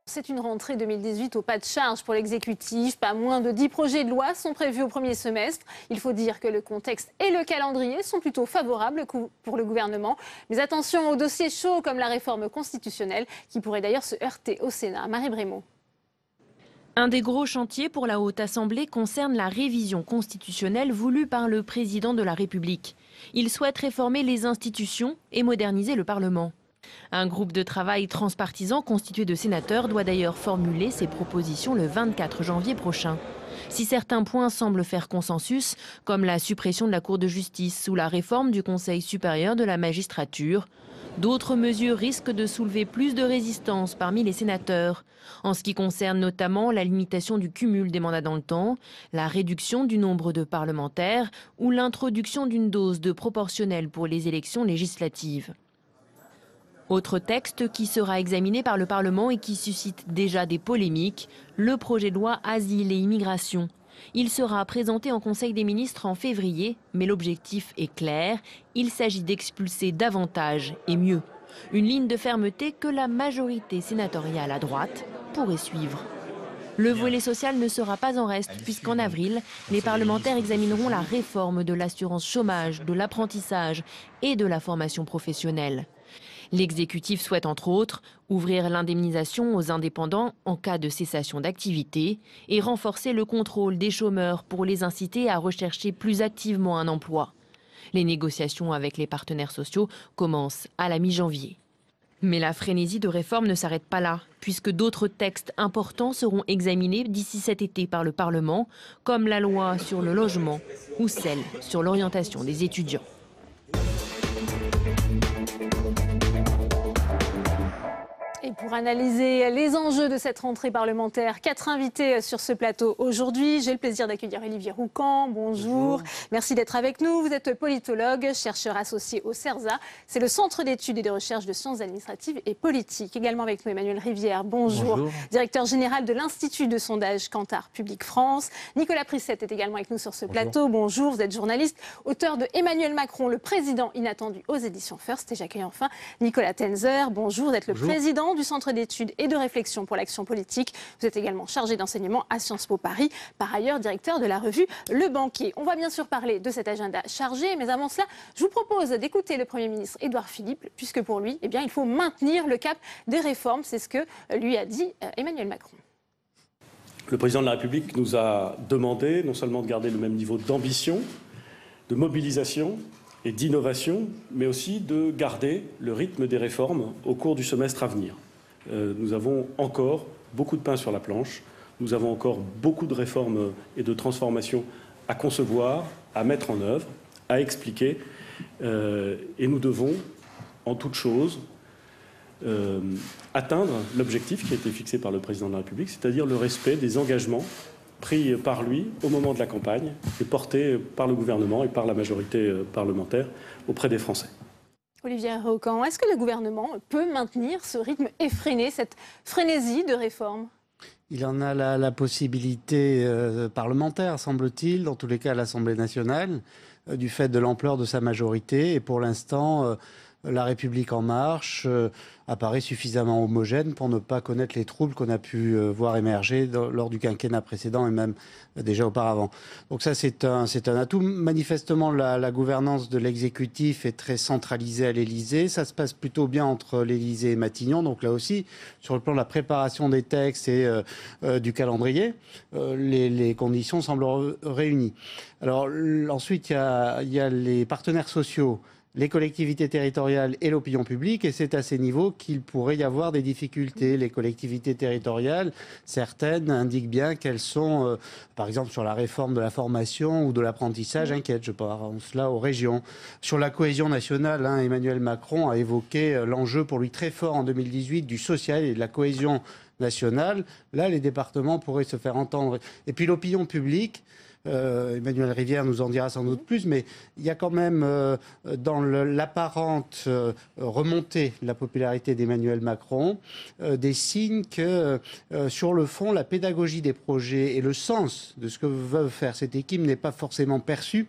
C'est une rentrée 2018 au pas de charge pour l'exécutif. Pas moins de 10 projets de loi sont prévus au premier semestre. Il faut dire que le contexte et le calendrier sont plutôt favorables pour le gouvernement. Mais attention aux dossiers chauds comme la réforme constitutionnelle qui pourrait d'ailleurs se heurter au Sénat. Marie Brémaud. Un des gros chantiers pour la Haute Assemblée concerne la révision constitutionnelle voulue par le président de la République. Il souhaite réformer les institutions et moderniser le Parlement. Un groupe de travail transpartisan constitué de sénateurs doit d'ailleurs formuler ses propositions le 24 janvier prochain. Si certains points semblent faire consensus, comme la suppression de la Cour de justice ou la réforme du Conseil supérieur de la magistrature, d'autres mesures risquent de soulever plus de résistance parmi les sénateurs. En ce qui concerne notamment la limitation du cumul des mandats dans le temps, la réduction du nombre de parlementaires ou l'introduction d'une dose de proportionnelle pour les élections législatives. Autre texte qui sera examiné par le Parlement et qui suscite déjà des polémiques, le projet de loi Asile et Immigration. Il sera présenté en Conseil des ministres en février, mais l'objectif est clair, il s'agit d'expulser davantage et mieux. Une ligne de fermeté que la majorité sénatoriale à droite pourrait suivre. Le volet social ne sera pas en reste puisqu'en avril, les parlementaires examineront la réforme de l'assurance chômage, de l'apprentissage et de la formation professionnelle. L'exécutif souhaite entre autres ouvrir l'indemnisation aux indépendants en cas de cessation d'activité et renforcer le contrôle des chômeurs pour les inciter à rechercher plus activement un emploi. Les négociations avec les partenaires sociaux commencent à la mi-janvier. Mais la frénésie de réforme ne s'arrête pas là, puisque d'autres textes importants seront examinés d'ici cet été par le Parlement, comme la loi sur le logement ou celle sur l'orientation des étudiants. Et pour analyser les enjeux de cette rentrée parlementaire, 4 invités sur ce plateau aujourd'hui. J'ai le plaisir d'accueillir Olivier Roucan. Bonjour. Merci d'être avec nous. Vous êtes politologue, chercheur associé au CERSA. C'est le Centre d'études et de recherche de sciences administratives et politiques. Également avec nous Emmanuel Rivière. Bonjour. Directeur général de l'Institut de sondage Kantar Public France. Nicolas Prissette est également avec nous sur ce plateau. Bonjour. Vous êtes journaliste, auteur de Emmanuel Macron, le président inattendu aux éditions First. Et j'accueille enfin Nicolas Tenzer. Bonjour. Vous êtes le président du Centre d'études et de réflexion pour l'action politique. Vous êtes également chargé d'enseignement à Sciences Po Paris, par ailleurs directeur de la revue Le Banquier. On va bien sûr parler de cet agenda chargé, mais avant cela, je vous propose d'écouter le Premier ministre Édouard Philippe, puisque pour lui, il faut maintenir le cap des réformes. C'est ce que lui a dit Emmanuel Macron. Le président de la République nous a demandé non seulement de garder le même niveau d'ambition, de mobilisation et d'innovation, mais aussi de garder le rythme des réformes au cours du semestre à venir. Nous avons encore beaucoup de pain sur la planche, nous avons encore beaucoup de réformes et de transformations à concevoir, à mettre en œuvre, à expliquer, et nous devons, en toute chose, atteindre l'objectif qui a été fixé par le président de la République, c'est-à-dire le respect des engagements pris par lui au moment de la campagne et portés par le gouvernement et par la majorité parlementaire auprès des Français. Olivier Roucan, est-ce que le gouvernement peut maintenir ce rythme effréné, cette frénésie de réforme ? Il en a la possibilité parlementaire, semble-t-il, dans tous les cas à l'Assemblée nationale, du fait de l'ampleur de sa majorité. Et pour l'instant, La République en marche apparaît suffisamment homogène pour ne pas connaître les troubles qu'on a pu voir émerger lors du quinquennat précédent et même déjà auparavant. Donc ça, c'est un atout. Manifestement, la gouvernance de l'exécutif est très centralisée à l'Élysée. Ça se passe plutôt bien entre l'Élysée et Matignon. Donc là aussi, sur le plan de la préparation des textes et du calendrier, les conditions semblent réunies. Alors ensuite, il y a les partenaires sociaux, les collectivités territoriales et l'opinion publique, et c'est à ces niveaux qu'il pourrait y avoir des difficultés. Les collectivités territoriales, certaines indiquent bien qu'elles sont, par exemple sur la réforme de la formation ou de l'apprentissage, inquiètes. Je pense là aux régions. Sur la cohésion nationale, Emmanuel Macron a évoqué l'enjeu pour lui très fort en 2018 du social et de la cohésion national, là, les départements pourraient se faire entendre. Et puis l'opinion publique, Emmanuel Rivière nous en dira sans doute plus, mais il y a quand même dans l'apparente remontée de la popularité d'Emmanuel Macron des signes que sur le fond, la pédagogie des projets et le sens de ce que veut faire cette équipe n'est pas forcément perçu.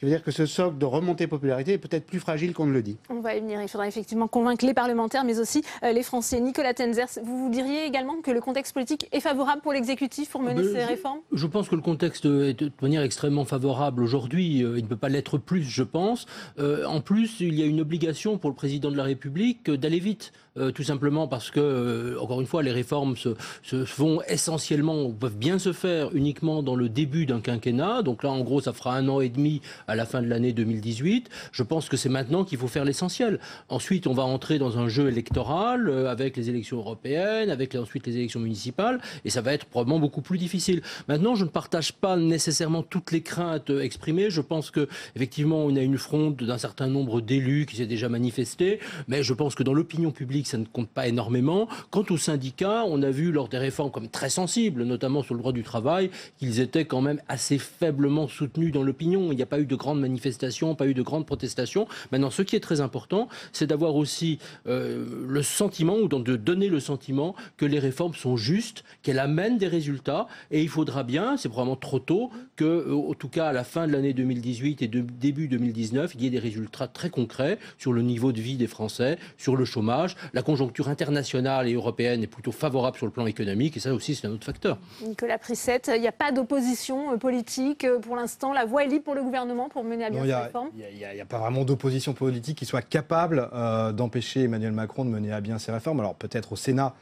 Ça veut dire que ce socle de remontée de popularité est peut-être plus fragile qu'on ne le dit. On va y venir. Il faudra effectivement convaincre les parlementaires, mais aussi les Français. Nicolas Tenzers, vous diriez également que le contexte politique est favorable pour l'exécutif pour mener ces réformes ? Je pense que le contexte est de manière extrêmement favorable aujourd'hui. Il ne peut pas l'être plus, je pense. En plus, il y a une obligation pour le président de la République d'aller vite. Tout simplement parce que, encore une fois, les réformes se font essentiellement, peuvent bien se faire uniquement dans le début d'un quinquennat. Donc là, en gros, ça fera 1 an et demi à la fin de l'année 2018. Je pense que c'est maintenant qu'il faut faire l'essentiel. Ensuite, on va entrer dans un jeu électoral avec les élections européennes, avec ensuite les élections municipales, et ça va être probablement beaucoup plus difficile. Maintenant, je ne partage pas nécessairement toutes les craintes exprimées. Je pense que effectivement, on a une fronde d'un certain nombre d'élus qui s'est déjà manifesté, mais je pense que dans l'opinion publique, ça ne compte pas énormément. Quant aux syndicats, on a vu lors des réformes comme très sensibles, notamment sur le droit du travail, qu'ils étaient quand même assez faiblement soutenus dans l'opinion. Il n'y a pas eu de grandes manifestations, pas eu de grandes protestations. Maintenant, ce qui est très important, c'est d'avoir aussi le sentiment, ou de donner le sentiment que les réformes sont justes, qu'elles amènent des résultats, et il faudra bien, c'est probablement trop tôt, que, en tout cas à la fin de l'année 2018 et début 2019, il y ait des résultats très concrets sur le niveau de vie des Français, sur le chômage. La conjoncture internationale et européenne est plutôt favorable sur le plan économique, et ça aussi c'est un autre facteur. Nicolas Prissette, il n'y a pas d'opposition politique pour l'instant. La voie est libre pour le gouvernement pour mener à bien ces réformes. Il n'y a pas vraiment d'opposition politique qui soit capable d'empêcher Emmanuel Macron de mener à bien ces réformes. Alors peut-être au Sénat,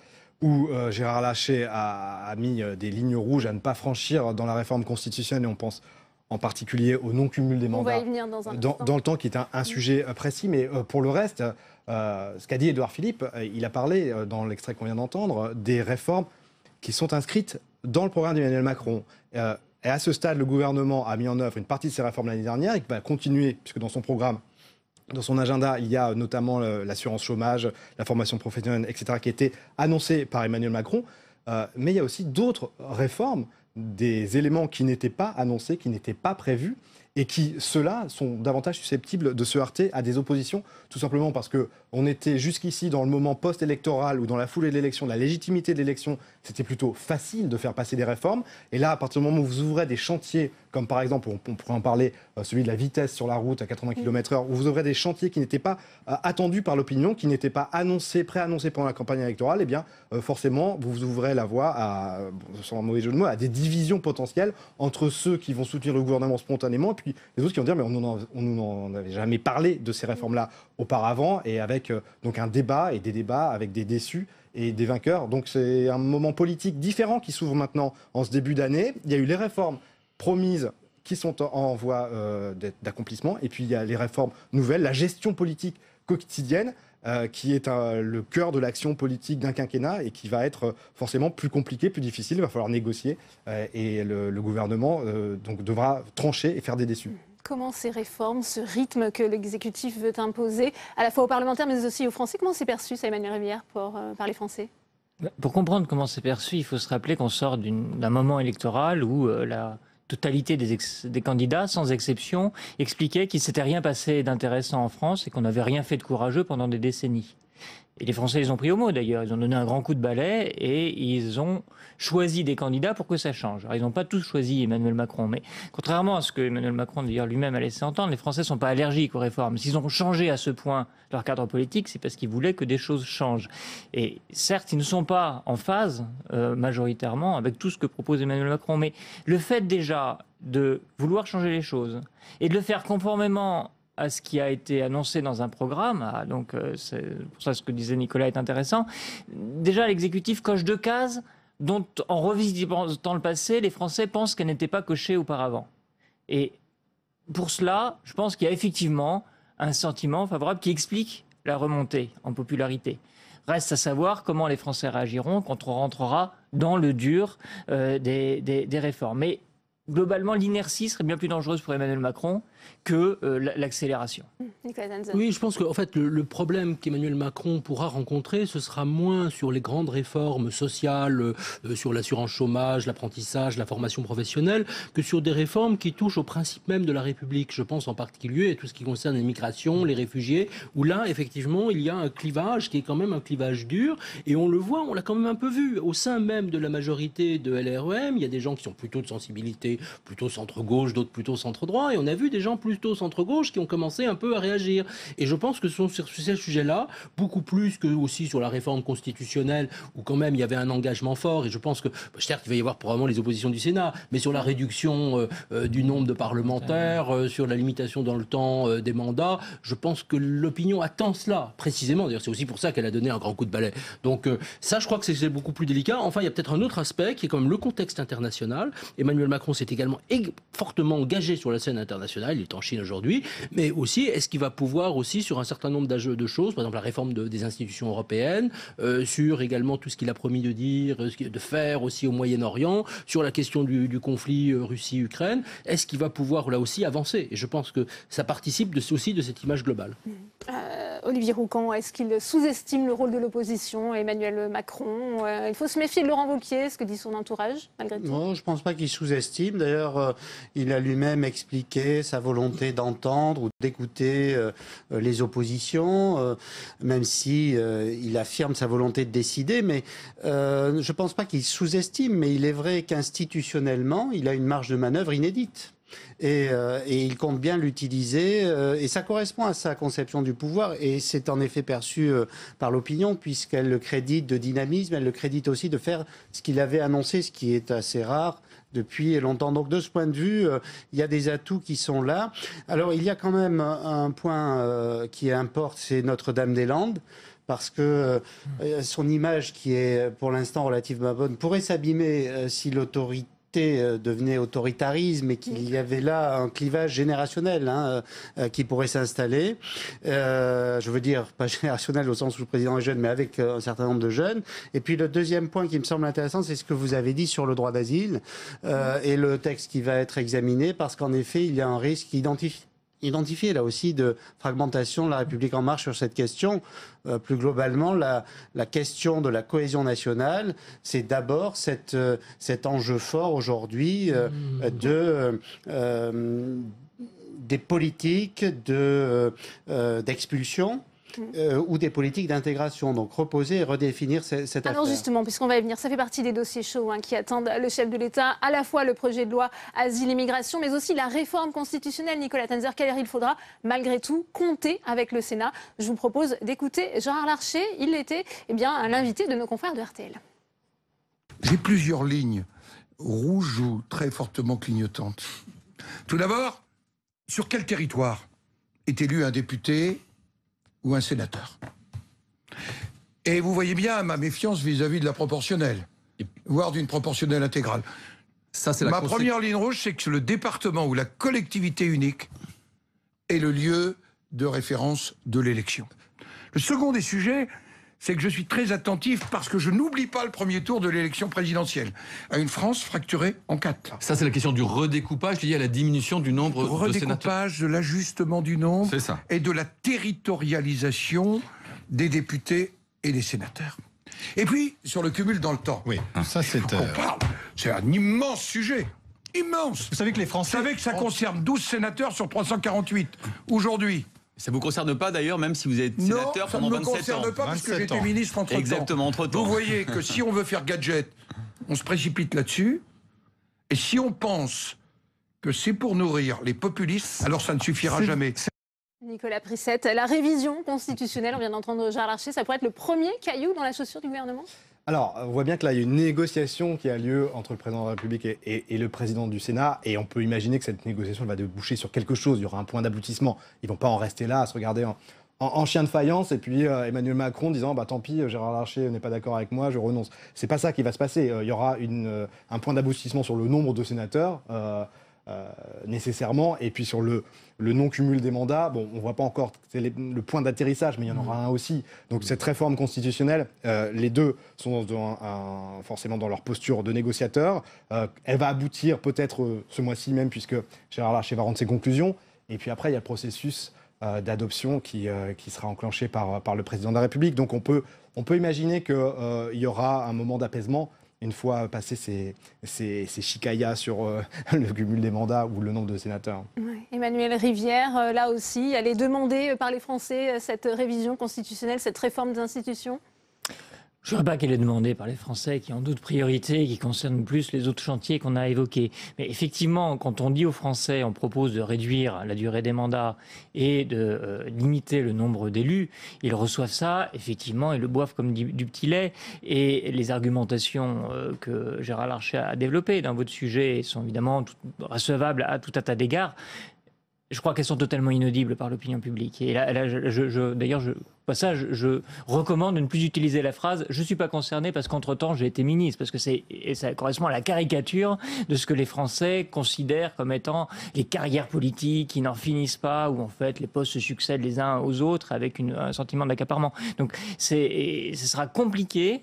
où Gérard Larcher a mis des lignes rouges à ne pas franchir dans la réforme constitutionnelle, et on pense en particulier au non-cumul des mandats. On va y venir dans un instant. Dans le temps, qui est un sujet précis, mais pour le reste, ce qu'a dit Édouard Philippe, il a parlé, dans l'extrait qu'on vient d'entendre, des réformes qui sont inscrites dans le programme d'Emmanuel Macron. Et à ce stade, le gouvernement a mis en œuvre une partie de ces réformes l'année dernière et qui va continuer, puisque dans son programme, dans son agenda, il y a notamment l'assurance chômage, la formation professionnelle, etc., qui a été annoncée par Emmanuel Macron. Mais il y a aussi d'autres réformes, des éléments qui n'étaient pas annoncés, qui n'étaient pas prévus, et qui, ceux-là, sont davantage susceptibles de se heurter à des oppositions, tout simplement parce qu'on était jusqu'ici dans le moment post-électoral ou dans la foulée de l'élection, de la légitimité de l'élection, c'était plutôt facile de faire passer des réformes. Et là, à partir du moment où vous ouvrez des chantiers, comme par exemple, on pourrait en parler, celui de la vitesse sur la route à 80 km/h, où vous ouvrez des chantiers qui n'étaient pas attendus par l'opinion, qui n'étaient pas préannoncés pendant la campagne électorale, eh bien, forcément, vous ouvrez la voie, sans un mauvais jeu de mots, à des divisions potentielles entre ceux qui vont soutenir le gouvernement spontanément, et puis les autres qui vont dire mais on n'en avait jamais parlé de ces réformes-là auparavant, et avec donc un débat et des débats avec des déçus et des vainqueurs. Donc c'est un moment politique différent qui s'ouvre maintenant en ce début d'année. Il y a eu les réformes promises qui sont en voie d'accomplissement, et puis il y a les réformes nouvelles, la gestion politique quotidienne, qui est le cœur de l'action politique d'un quinquennat et qui va être forcément plus compliqué, plus difficile. Il va falloir négocier et le gouvernement donc devra trancher et faire des déçus. Comment ces réformes, ce rythme que l'exécutif veut imposer, à la fois aux parlementaires mais aussi aux Français, comment c'est perçu, ça, Emmanuel Rivière, par les Français ? Pour comprendre comment c'est perçu, il faut se rappeler qu'on sort d'un moment électoral où la totalité des candidats, sans exception, expliquaient qu'il ne s'était rien passé d'intéressant en France et qu'on n'avait rien fait de courageux pendant des décennies. Et les Français les ont pris au mot d'ailleurs, ils ont donné un grand coup de balai et ils ont choisi des candidats pour que ça change. Alors ils n'ont pas tous choisi Emmanuel Macron, mais contrairement à ce que Emmanuel Macron d'ailleurs lui-même a laissé entendre, les Français ne sont pas allergiques aux réformes. S'ils ont changé à ce point leur cadre politique, c'est parce qu'ils voulaient que des choses changent. Et certes, ils ne sont pas en phase majoritairement avec tout ce que propose Emmanuel Macron, mais le fait déjà de vouloir changer les choses et de le faire conformément à ce qui a été annoncé dans un programme, donc c'est pour ça ce que disait Nicolas est intéressant. Déjà, l'exécutif coche 2 cases dont, en revisitant le passé, les Français pensent qu'elles n'étaient pas cochées auparavant. Et pour cela, je pense qu'il y a effectivement un sentiment favorable qui explique la remontée en popularité. Reste à savoir comment les Français réagiront quand on rentrera dans le dur des réformes. Mais globalement, l'inertie serait bien plus dangereuse pour Emmanuel Macron que l'accélération. Nicolas Tanzer. Oui, je pense qu'en fait, le problème qu'Emmanuel Macron pourra rencontrer, ce sera moins sur les grandes réformes sociales, sur l'assurance chômage, l'apprentissage, la formation professionnelle, que sur des réformes qui touchent au principe même de la République. Je pense en particulier à tout ce qui concerne les migrations, les réfugiés, où là, effectivement, il y a un clivage qui est quand même un clivage dur. Et on le voit, on l'a quand même un peu vu. Au sein même de la majorité de LREM, il y a des gens qui sont plutôt de sensibilité, plutôt centre-gauche, d'autres plutôt centre-droit. Et on a vu des gens plutôt centre-gauche qui ont commencé un peu à réagir. Et je pense que ce sont sur ces sujets-là, beaucoup plus que aussi sur la réforme constitutionnelle, où quand même il y avait un engagement fort. Et je pense que, certes, il va y avoir probablement les oppositions du Sénat, mais sur la réduction du nombre de parlementaires, sur la limitation dans le temps des mandats, je pense que l'opinion attend cela, précisément. D'ailleurs, c'est aussi pour ça qu'elle a donné un grand coup de balai. Donc ça, je crois que c'est beaucoup plus délicat. Enfin, il y a peut-être un autre aspect qui est quand même le contexte international. Emmanuel Macron s'est également fortement engagé sur la scène internationale. Il est en Chine aujourd'hui, mais aussi, est-ce qu'il va pouvoir aussi, sur un certain nombre de choses, par exemple la réforme des institutions européennes, sur également tout ce qu'il a promis de dire, de faire aussi au Moyen-Orient, sur la question du conflit Russie-Ukraine, est-ce qu'il va pouvoir là aussi avancer? Et je pense que ça participe aussi de cette image globale. Olivier Roucan, est-ce qu'il sous-estime le rôle de l'opposition, Emmanuel Macron? Il faut se méfier de Laurent Wauquiez, ce que dit son entourage, malgré tout. Non, je ne pense pas qu'il sous-estime. D'ailleurs, il a lui-même expliqué sa volonté d'entendre ou d'écouter les oppositions, même si il affirme sa volonté de décider. Mais je ne pense pas qu'il sous-estime, mais il est vrai qu'institutionnellement, il a une marge de manœuvre inédite. Et il compte bien l'utiliser, et ça correspond à sa conception du pouvoir, et c'est en effet perçu par l'opinion, puisqu'elle le crédite de dynamisme, elle le crédite aussi de faire ce qu'il avait annoncé, ce qui est assez rare depuis longtemps. Donc de ce point de vue, il y a des atouts qui sont là. Alors il y a quand même un point qui importe, c'est Notre-Dame-des-Landes, parce que son image, qui est pour l'instant relativement bonne, pourrait s'abîmer si l'autorité devenait autoritarisme et qu'il y avait là un clivage générationnel qui pourrait s'installer. Je veux dire, pas générationnel au sens où le président est jeune, mais avec un certain nombre de jeunes. Et puis le deuxième point qui me semble intéressant, c'est ce que vous avez dit sur le droit d'asile et le texte qui va être examiné, parce qu'en effet, il y a un risque identifié là aussi de fragmentation de la République en marche sur cette question. Plus globalement, la question de la cohésion nationale, c'est d'abord cet enjeu fort aujourd'hui des politiques d'expulsion. Ou des politiques d'intégration, donc reposer et redéfinir cette affaire. Alors justement, puisqu'on va y venir, ça fait partie des dossiers chauds qui attendent le chef de l'État, à la fois le projet de loi Asile et Migration, mais aussi la réforme constitutionnelle. Nicolas Tanzer, quelle heure il faudra malgré tout compter avec le Sénat? Je vous propose d'écouter Gérard Larcher, il était l'invité de nos confrères de RTL. J'ai plusieurs lignes rouges ou très fortement clignotantes. Tout d'abord, sur quel territoire est élu un député ou un sénateur? Et vous voyez bien ma méfiance vis-à-vis de la proportionnelle, voire d'une proportionnelle intégrale. Ça, c'est ma première ligne rouge, c'est que le département ou la collectivité unique est le lieu de référence de l'élection. Le second des sujets, c'est que je suis très attentif, parce que je n'oublie pas le premier tour de l'élection présidentielle, à une France fracturée en 4. Ça, c'est la question du redécoupage lié à la diminution du nombre de sénateurs. Redécoupage, de l'ajustement du nombre et de la territorialisation des députés et des sénateurs. Et puis, sur le cumul dans le temps. Oui, ça c'est... C'est un immense sujet. Immense. Vous savez que les Français... Vous savez que ça concerne 12 sénateurs sur 348 aujourd'hui. Ça ne vous concerne pas d'ailleurs, même si vous êtes sénateur pendant 27 ans. Non, ça ne me concerne pas, parce que j'ai été ministre entre-temps. Exactement, entre-temps. Vous voyez que si on veut faire gadget, on se précipite là-dessus. Et si on pense que c'est pour nourrir les populistes, alors ça ne suffira jamais. Nicolas Prissette, la révision constitutionnelle, on vient d'entendre Gérard Larcher, ça pourrait être le premier caillou dans la chaussure du gouvernement? Alors, on voit bien que là, il y a une négociation qui a lieu entre le président de la République et le président du Sénat, et on peut imaginer que cette négociation va déboucher sur quelque chose. Il y aura un point d'aboutissement. Ils ne vont pas en rester là, à se regarder en chien de faïence, et puis Emmanuel Macron disant tant pis, Gérard Larcher n'est pas d'accord avec moi, je renonce. C'est pas ça qui va se passer. Il y aura un point d'aboutissement sur le nombre de sénateurs. nécessairement. Et puis sur le non-cumul des mandats, bon, on ne voit pas encore le point d'atterrissage, mais il y en aura un aussi. Donc cette réforme constitutionnelle, les deux sont forcément dans leur posture de négociateur. Elle va aboutir peut-être ce mois-ci même, puisque Gérard Larcher va rendre ses conclusions. Et puis après, il y a le processus d'adoption qui sera enclenché par le président de la République. Donc on peut imaginer qu'il y aura un moment d'apaisement une fois passé ces chicayas sur le cumul des mandats ou le nombre de sénateurs. Ouais. Emmanuel Rivière, là aussi, elle est demandée par les Français, cette révision constitutionnelle, cette réforme des institutions? Je ne dirais pas qu'elle est demandée par les Français qui ont d'autres priorités, qui concernent plus les autres chantiers qu'on a évoqués. Mais effectivement, quand on dit aux Français, on propose de réduire la durée des mandats et de limiter le nombre d'élus, ils reçoivent ça, effectivement, ils le boivent comme du petit lait. Et les argumentations que Gérard Larcher a développées dans votre sujet sont évidemment recevables à tout un tas d'égards. Je crois qu'elles sont totalement inaudibles par l'opinion publique. Et là d'ailleurs, je recommande de ne plus utiliser la phrase « je ne suis pas concerné parce qu'entre-temps j'ai été ministre », parce que ça correspond à la caricature de ce que les Français considèrent comme étant les carrières politiques qui n'en finissent pas, où en fait les postes se succèdent les uns aux autres avec un sentiment d'accaparement. Donc ce sera compliqué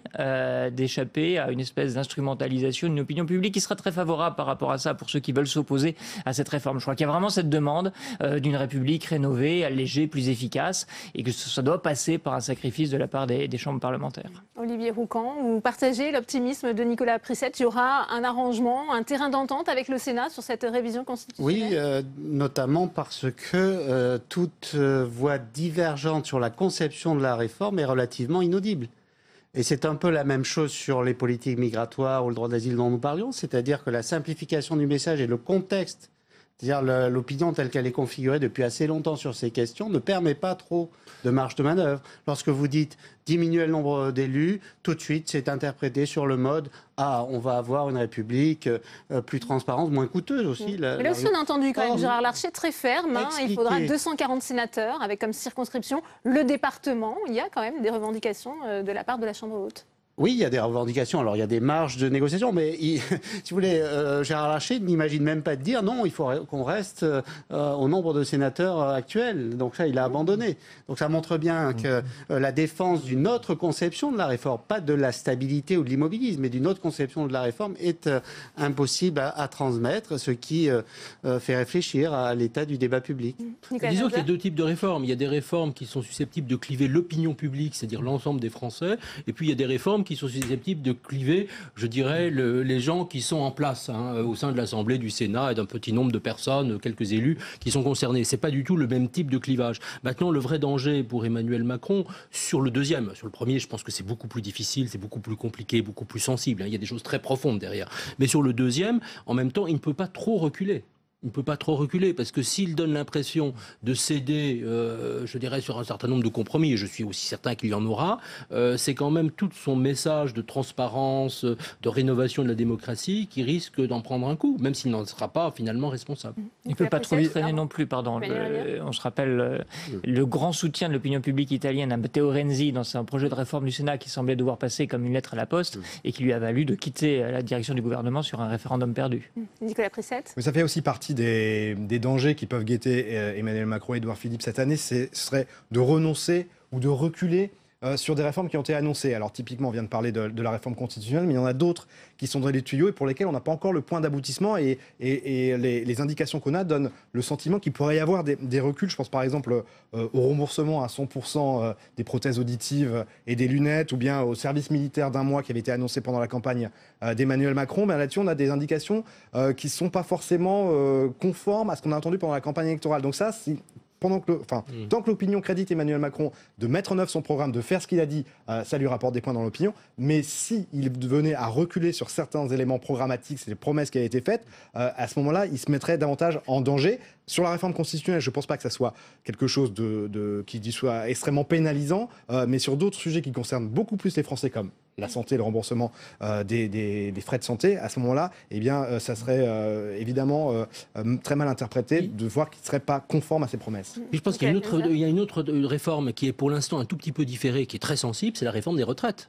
d'échapper à une espèce d'instrumentalisation d'une opinion publique qui sera très favorable par rapport à ça pour ceux qui veulent s'opposer à cette réforme. Je crois qu'il y a vraiment cette demande d'une République rénovée, allégée, plus efficace, et que ça doit passer par un sacrifice de la part des chambres parlementaires. Olivier Roucan, vous partagez l'optimisme de Nicolas Prissette. Il y aura un arrangement, un terrain d'entente avec le Sénat sur cette révision constitutionnelle? Oui, notamment parce que toute voix divergente sur la conception de la réforme est relativement inaudible. Et c'est un peu la même chose sur les politiques migratoires ou le droit d'asile dont nous parlions, c'est-à-dire que la simplification du message et le contexte, c'est-à-dire l'opinion telle qu'elle est configurée depuis assez longtemps sur ces questions, ne permet pas trop de marge de manœuvre. Lorsque vous dites diminuer le nombre d'élus, tout de suite c'est interprété sur le mode « Ah, on va avoir une République plus transparente, moins coûteuse aussi ». Mais là aussi on a entendu quand même Gérard Larcher très ferme. Il faudra 240 sénateurs avec comme circonscription le département. Il y a quand même des revendications de la part de la Chambre haute. Oui, il y a des revendications. Alors, il y a des marges de négociation, mais si vous voulez, Gérard Larcher n'imagine même pas de dire non, il faut qu'on reste au nombre de sénateurs actuels. Donc ça, il a abandonné. Donc ça montre bien que la défense d'une autre conception de la réforme, pas de la stabilité ou de l'immobilisme, mais d'une autre conception de la réforme est impossible à transmettre, ce qui fait réfléchir à l'état du débat public. Disons qu'il y a deux types de réformes. Il y a des réformes qui sont susceptibles de cliver l'opinion publique, c'est-à-dire l'ensemble des Français, et puis il y a des réformes qui sont susceptibles de cliver, je dirais, les gens qui sont en place au sein de l'Assemblée, du Sénat et d'un petit nombre de personnes, quelques élus qui sont concernés. C'est pas du tout le même type de clivage. Maintenant, le vrai danger pour Emmanuel Macron, sur le deuxième, sur le premier, je pense que c'est beaucoup plus difficile, c'est beaucoup plus compliqué, beaucoup plus sensible. Il y a des choses très profondes derrière. Mais sur le deuxième, en même temps, il ne peut pas trop reculer. Il ne peut pas trop reculer parce que s'il donne l'impression de céder, je dirais, sur un certain nombre de compromis, et je suis aussi certain qu'il y en aura, c'est quand même tout son message de transparence, de rénovation de la démocratie qui risque d'en prendre un coup, même s'il n'en sera pas finalement responsable. Il ne peut pas trop freiner non plus, pardon. On se rappelle le grand soutien de l'opinion publique italienne à Matteo Renzi dans un projet de réforme du Sénat qui semblait devoir passer comme une lettre à la poste et qui lui a valu de quitter la direction du gouvernement sur un référendum perdu. Nicolas Prissette. Mais ça fait aussi partie des dangers qui peuvent guetter Emmanuel Macron et Édouard Philippe cette année, ce serait de renoncer ou de reculer sur des réformes qui ont été annoncées. Alors typiquement, on vient de parler de la réforme constitutionnelle, mais il y en a d'autres qui sont dans les tuyaux et pour lesquels on n'a pas encore le point d'aboutissement et les indications qu'on a donnent le sentiment qu'il pourrait y avoir des reculs. Je pense par exemple au remboursement à 100% des prothèses auditives et des lunettes ou bien au service militaire d'1 mois qui avait été annoncé pendant la campagne d'Emmanuel Macron. Mais là-dessus, on a des indications qui ne sont pas forcément conformes à ce qu'on a entendu pendant la campagne électorale. Donc ça, tant que l'opinion crédite Emmanuel Macron de mettre en œuvre son programme, de faire ce qu'il a dit, ça lui rapporte des points dans l'opinion. Mais s'il venait à reculer sur certains éléments programmatiques, c'est les promesses qui avaient été faites, à ce moment-là, il se mettrait davantage en danger. Sur la réforme constitutionnelle, je ne pense pas que ça soit quelque chose qui soit extrêmement pénalisant, mais sur d'autres sujets qui concernent beaucoup plus les Français, comme la santé, le remboursement des frais de santé, à ce moment-là, eh bien, ça serait évidemment très mal interprété de voir qu'il ne serait pas conforme à ses promesses. Je pense qu'il y a une autre réforme qui est pour l'instant un tout petit peu différée, qui est très sensible, c'est la réforme des retraites.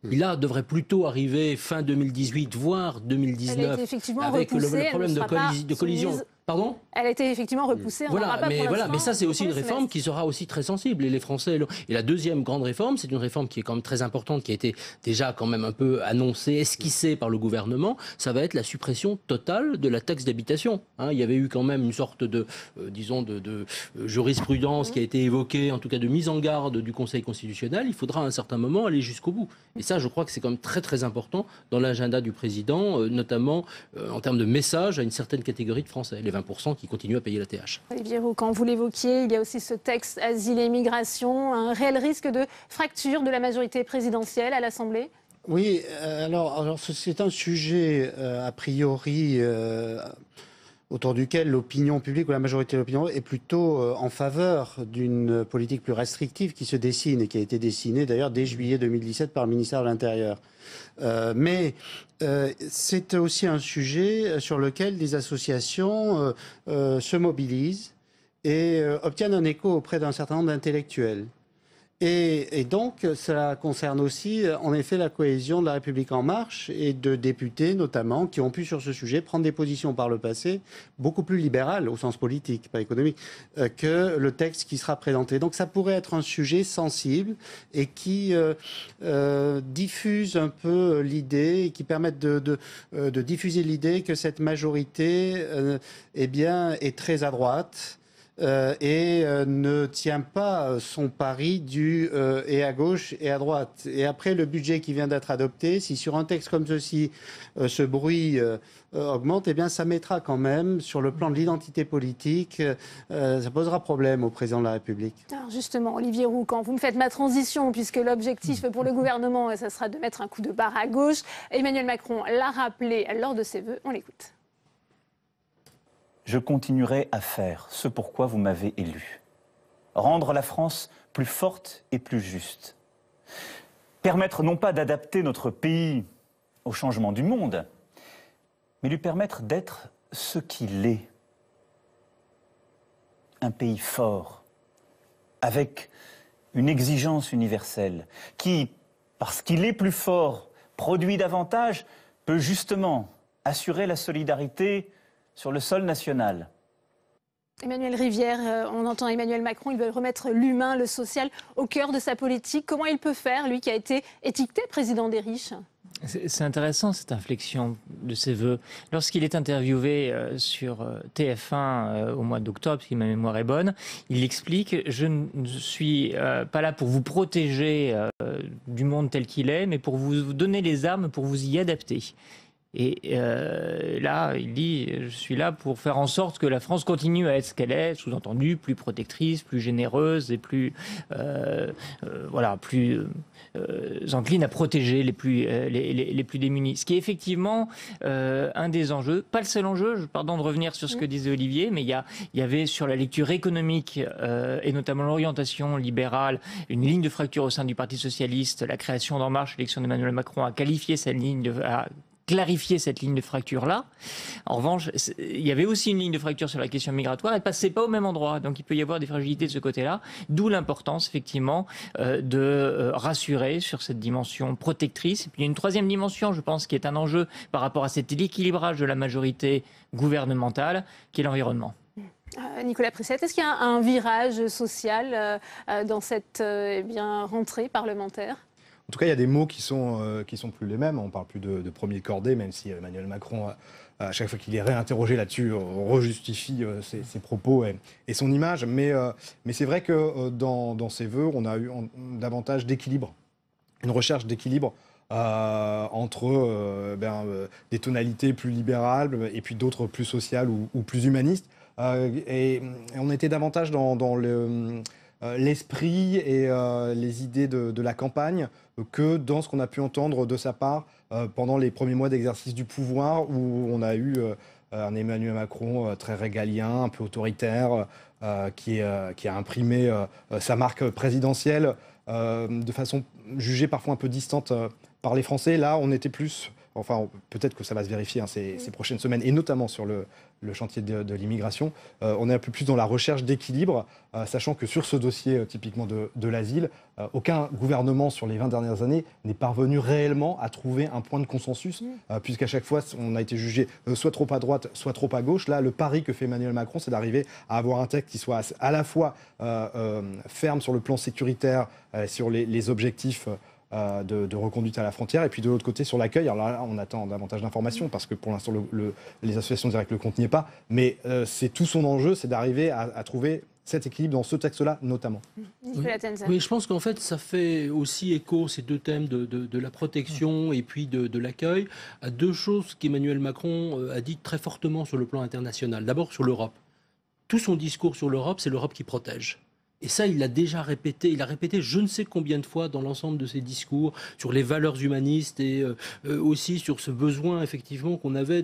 qui là devrait plutôt arriver fin 2018, voire 2019. Elle a été effectivement avec repoussée, le problème de collision. Pardon ? Elle a été effectivement repoussée. Voilà, mais ça c'est aussi une réforme qui sera aussi très sensible. Et les Français. Et la deuxième grande réforme, c'est une réforme qui est quand même très importante, qui a été déjà quand même un peu annoncée, esquissée par le gouvernement. Ça va être la suppression totale de la taxe d'habitation. Il y avait eu quand même une sorte de, disons, de jurisprudence qui a été évoquée, en tout cas de mise en garde du Conseil constitutionnel. Il faudra à un certain moment aller jusqu'au bout. Et ça, je crois que c'est quand même très très important dans l'agenda du président, notamment en termes de message à une certaine catégorie de Français. Les 20% qui continuent à payer la TH. Olivier Roux, quand vous l'évoquiez, il y a aussi ce texte asile et immigration, un réel risque de fracture de la majorité présidentielle à l'Assemblée ? Oui, alors c'est un sujet a priori autour duquel l'opinion publique ou la majorité de l'opinion est plutôt en faveur d'une politique plus restrictive qui se dessine et qui a été dessinée d'ailleurs dès juillet 2017 par le ministère de l'Intérieur. Mais c'est aussi un sujet sur lequel des associations se mobilisent et obtiennent un écho auprès d'un certain nombre d'intellectuels. Et donc, cela concerne aussi, en effet, la cohésion de La République En Marche et de députés, notamment, qui ont pu, sur ce sujet, prendre des positions par le passé beaucoup plus libérales, au sens politique, pas économique, que le texte qui sera présenté. Donc, ça pourrait être un sujet sensible et qui diffuse un peu l'idée, et qui permette de diffuser l'idée que cette majorité est très à droite. Ne tient pas son pari du et à gauche et à droite. Et après, le budget qui vient d'être adopté, si sur un texte comme ceci, ce bruit augmente, eh bien, ça mettra quand même, sur le plan de l'identité politique, ça posera problème au président de la République. Alors justement, Olivier Roux, quand vous me faites ma transition, puisque l'objectif pour le gouvernement, ça sera de mettre un coup de barre à gauche, Emmanuel Macron l'a rappelé lors de ses vœux, on l'écoute. Je continuerai à faire ce pourquoi vous m'avez élu. Rendre la France plus forte et plus juste. Permettre non pas d'adapter notre pays au changement du monde, mais lui permettre d'être ce qu'il est. Un pays fort, avec une exigence universelle, qui, parce qu'il est plus fort, produit davantage, peut justement assurer la solidarité sur le sol national. Emmanuel Rivière, on entend Emmanuel Macron, il veut remettre l'humain, le social au cœur de sa politique. Comment il peut faire, lui qui a été étiqueté président des riches ? C'est intéressant cette inflexion de ses vœux. Lorsqu'il est interviewé sur TF1 au mois d'octobre, si ma mémoire est bonne, il explique « Je ne suis pas là pour vous protéger du monde tel qu'il est, mais pour vous donner les armes pour vous y adapter ». Et là, il dit « Je suis là pour faire en sorte que la France continue à être ce qu'elle est, sous-entendu, plus protectrice, plus généreuse et plus encline à protéger les plus démunis ». Ce qui est effectivement un des enjeux, pas le seul enjeu, pardon de revenir sur ce que disait Olivier, mais il y avait sur la lecture économique et notamment l'orientation libérale, une ligne de fracture au sein du Parti socialiste, la création d'En Marche, l'élection d'Emmanuel Macron a qualifié cette ligne clarifier cette ligne de fracture-là. En revanche, il y avait aussi une ligne de fracture sur la question migratoire. Elle ne passait pas au même endroit. Donc, il peut y avoir des fragilités de ce côté-là. D'où l'importance, effectivement, de rassurer sur cette dimension protectrice. Et puis, il y a une troisième dimension, je pense, qui est un enjeu par rapport à cet équilibrage de la majorité gouvernementale, qui est l'environnement. Nicolas Prissette, est-ce qu'il y a un virage social dans cette rentrée parlementaire ? En tout cas, il y a des mots qui sont plus les mêmes. On ne parle plus de premier cordée, même si Emmanuel Macron, à chaque fois qu'il est réinterrogé là-dessus, rejustifie ses propos et son image. Mais c'est vrai que dans ses vœux, on a eu davantage d'équilibre, une recherche d'équilibre entre des tonalités plus libérales et puis d'autres plus sociales ou plus humanistes. Et on était davantage dans l'esprit et les idées de la campagne que dans ce qu'on a pu entendre de sa part pendant les premiers mois d'exercice du pouvoir, où on a eu un Emmanuel Macron très régalien, un peu autoritaire, qui a imprimé sa marque présidentielle de façon jugée parfois un peu distante par les Français. Là, on était plus enfin peut-être que ça va se vérifier ces prochaines semaines, et notamment sur le chantier de l'immigration, on est un peu plus dans la recherche d'équilibre, sachant que sur ce dossier typiquement de l'asile, aucun gouvernement sur les 20 dernières années n'est parvenu réellement à trouver un point de consensus, puisqu'à chaque fois on a été jugé soit trop à droite, soit trop à gauche. Là, le pari que fait Emmanuel Macron, c'est d'arriver à avoir un texte qui soit à la fois ferme sur le plan sécuritaire, sur les objectifs de reconduite à la frontière, et puis de l'autre côté sur l'accueil. Alors là, on attend davantage d'informations parce que pour l'instant les associations directes le compte n'y est pas, mais c'est tout son enjeu, c'est d'arriver à trouver cet équilibre dans ce texte-là notamment. Oui, je pense qu'en fait ça fait aussi écho, ces deux thèmes de la protection et puis de l'accueil, à deux choses qu'Emmanuel Macron a dites très fortement sur le plan international. D'abord sur l'Europe. Tout son discours sur l'Europe, c'est l'Europe qui protège. Et ça, il l'a déjà répété. Il a répété je ne sais combien de fois dans l'ensemble de ses discours sur les valeurs humanistes et aussi sur ce besoin, effectivement, qu'on avait